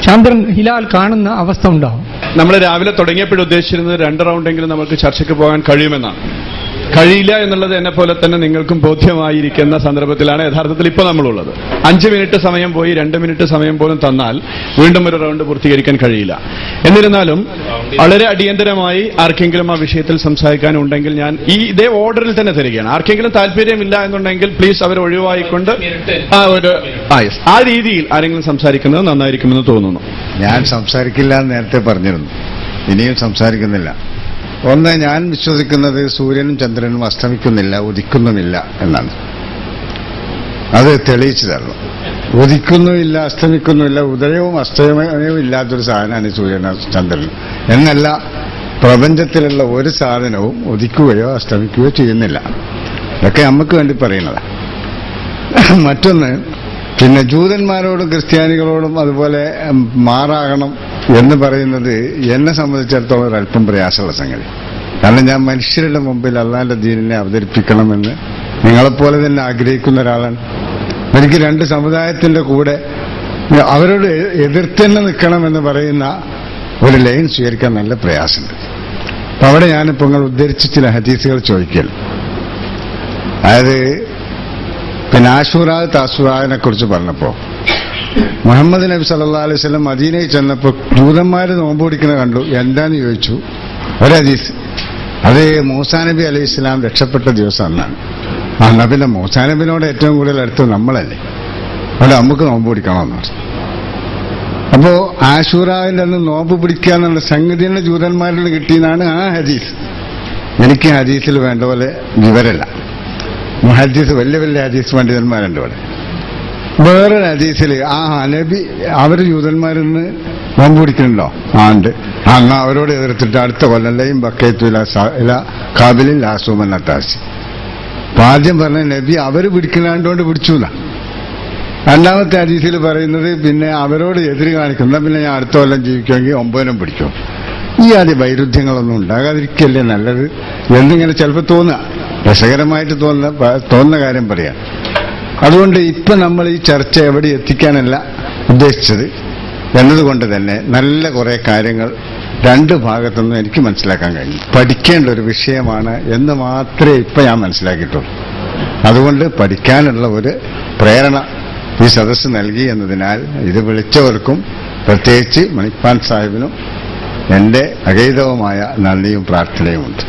ചന്ദ്രൻ ഹിലാൽ കാണുന്ന അവസ്ഥ ഉണ്ടാവും. നമ്മൾ രാവിലെ തുടങ്ങിയപ്പോൾ ഉദ്ദേശിച്ചിരുന്നത് 2 റൗണ്ടെങ്കിലും നമുക്ക് ചർച്ചയ്ക്ക് പോകാൻ കഴിയുമെന്നാണ്. കഴിയില്ല എന്നുള്ളത് എന്നെ പോലെ തന്നെ നിങ്ങൾക്കും ബോധ്യമായിരിക്കുന്ന സന്ദർഭത്തിലാണ് യഥാർത്ഥത്തിൽ ഇപ്പോൾ നമ്മളുള്ളത്. 5 മിനിറ്റ് സമയം പോയി 2 മിനിറ്റ് സമയം പോലും തന്നാൽ വീണ്ടും ഒരു റൗണ്ട് പൂർത്തീകരിക്കാൻ കഴിയില്ല. എന്നിരുന്നാലും വളരെ അടിയന്തരമായി ആർക്കെങ്കിലും ആ വിഷയത്തിൽ സംസാരിക്കാനുണ്ടെങ്കിൽ ഞാൻ ഇതേ ഓർഡറിൽ തന്നെ തരികയാണ്. ആർക്കെങ്കിലും താല്പര്യമില്ല എന്നുണ്ടെങ്കിൽ പ്ലീസ് അവർ ഒഴിവായിക്കൊണ്ട് ആ രീതിയിൽ ആരെങ്കിലും സംസാരിക്കുന്നത് നന്നായിരിക്കുമെന്ന് തോന്നുന്നു. ഞാൻ സംസാരിക്കില്ല എന്ന് നേരത്തെ പറഞ്ഞിരുന്നു, ഇനിയും സംസാരിക്കുന്നില്ല. ഒന്ന്, ഞാൻ വിശ്വസിക്കുന്നത് സൂര്യനും ചന്ദ്രനും അസ്തമിക്കുന്നില്ല, ഉദിക്കുന്നുമില്ല എന്നാണ്. അത് തെളിയിച്ചു തരണം. ഉദിക്കുന്നുമില്ല, അസ്തമിക്കുന്നുമില്ല, ഉദയവും അസ്തമയവും ഇല്ലാത്തൊരു സാധനമാണ് സൂര്യനും ചന്ദ്രനും എന്നല്ല. പ്രപഞ്ചത്തിലുള്ള ഒരു സാധനവും ഉദിക്കുകയോ അസ്തമിക്കുകയോ ചെയ്യുന്നില്ല. ഇതൊക്കെ നമുക്ക് വേണ്ടി പറയുന്നതാണ്. മറ്റൊന്ന്, പിന്നെ ജൂതന്മാരോടും ക്രിസ്ത്യാനികളോടും അതുപോലെ മാറാകണം എന്ന് പറയുന്നത് എന്നെ സംബന്ധിച്ചിടത്തോളം ഒരല്പം പ്രയാസമുള്ള സംഗതി. കാരണം ഞാൻ മനുഷ്യരുടെ മുമ്പിൽ അള്ളാന്റെ ദീനിനെ അവതരിപ്പിക്കണമെന്ന് നിങ്ങളെപ്പോലെ തന്നെ ആഗ്രഹിക്കുന്ന ഒരാളാണ്. എനിക്ക് 2 സമുദായത്തിന്റെ കൂടെ അവരോട് എതിർത്തന്നെ നിൽക്കണമെന്ന് പറയുന്ന ഒരു ലൈൻ സ്വീകരിക്കാൻ നല്ല പ്രയാസമുണ്ട്. അപ്പൊ അവിടെ ഞാനിപ്പോൾ നിങ്ങൾ ഉദ്ധരിച്ച ചില ഹദീസുകൾ ചോദിക്കൽ. അതായത് പിന്നെ ആശൂറാ താസൂറാനെ കുറിച്ച് പറഞ്ഞപ്പോ മുഹമ്മദ് നബി സല്ലല്ലാഹു അലൈഹി വസല്ലം മദീനയിൽ ചെന്നപ്പോൾ ജൂതന്മാര് നോമ്പ് പിടിക്കുന്നത് കണ്ടു. എന്താന്ന് ചോദിച്ചു. ഒരു ഹദീസ്, അത് മൂസാ നബി അലൈഹി ഇസ്ലാം രക്ഷപ്പെട്ട ദിവസം അന്നാണ്. എന്നാ പിന്നെ മൂസാ നബിനോട് ഏറ്റവും കൂടുതൽ അടുത്ത് നമ്മളല്ലേ, അവിടെ നമുക്ക് നോമ്പ് പിടിക്കണമെന്ന് പറഞ്ഞു. അപ്പോ ആശൂറാവിന്റെ അന്ന് നോമ്പ് പിടിക്കുക എന്നുള്ള സംഗതി തന്നെ ജൂതന്മാരിൽ നിന്ന് കിട്ടിയെന്നാണ് ആ ഹദീസ്. എനിക്ക് ഹദീസിൽ വേണ്ട പോലെ വിവരമില്ല. മുഹദ്ദീസ് വലിയ വലിയ ഹദീസ് പണ്ഡിതന്മാരുണ്ട് ഇവിടെ. വേറൊരു ഹദീസിൽ ആ നബി അവർ ജൂതന്മാരിൽ നിന്ന് നോമ്പ് പിടിക്കുന്നുണ്ടോ? ഉണ്ട്. എന്നാ അവരോട് എതിർത്തിട്ട് അടുത്ത കൊല്ലം ബക്കയത്തുല കാബിലിൽ ലാസൂമെന്ന താഴ്ച. ആദ്യം പറഞ്ഞ നബി അവർ പിടിക്കലാണ്ടോണ്ട് പിടിച്ചു എന്നാ. രണ്ടാമത്തെ ഹദീസിൽ പറയുന്നത് പിന്നെ അവരോട് എതിര് കാണിക്കുന്ന പിന്നെ ഞാൻ അടുത്ത കൊല്ലം ജീവിക്കുമെങ്കിൽ 9 പിടിക്കും. ഈ ആദ്യ വൈരുദ്ധ്യങ്ങളൊന്നും ഉണ്ടാകാതിരിക്കല്ലേ നല്ലത് എന്നിങ്ങനെ ചിലപ്പോൾ തോന്നുക, രസകരമായിട്ട് തോന്നുന്ന കാര്യം പറയാം. അതുകൊണ്ട് ഇപ്പൊ നമ്മൾ ഈ ചർച്ച എവിടെ എത്തിക്കാനല്ല ഉദ്ദേശിച്ചത് എന്നതുകൊണ്ട് തന്നെ നല്ല കുറെ കാര്യങ്ങൾ രണ്ട് ഭാഗത്തുനിന്നും എനിക്ക് മനസ്സിലാക്കാൻ കഴിഞ്ഞു. പഠിക്കേണ്ട ഒരു വിഷയമാണ് എന്ന് മാത്രമേ ഇപ്പൊ ഞാൻ മനസ്സിലാക്കിയിട്ടുള്ളൂ. അതുകൊണ്ട് പഠിക്കാനുള്ള ഒരു പ്രേരണ ഈ സദസ്സ് നൽകി എന്നതിനാൽ ഇത് വിളിച്ചവർക്കും പ്രത്യേകിച്ച് മണിപ്പാൻ സാഹിബിനും എന്റെ അഗൈതവുമായ നന്ദിയും പ്രാർത്ഥനയുമുണ്ട്.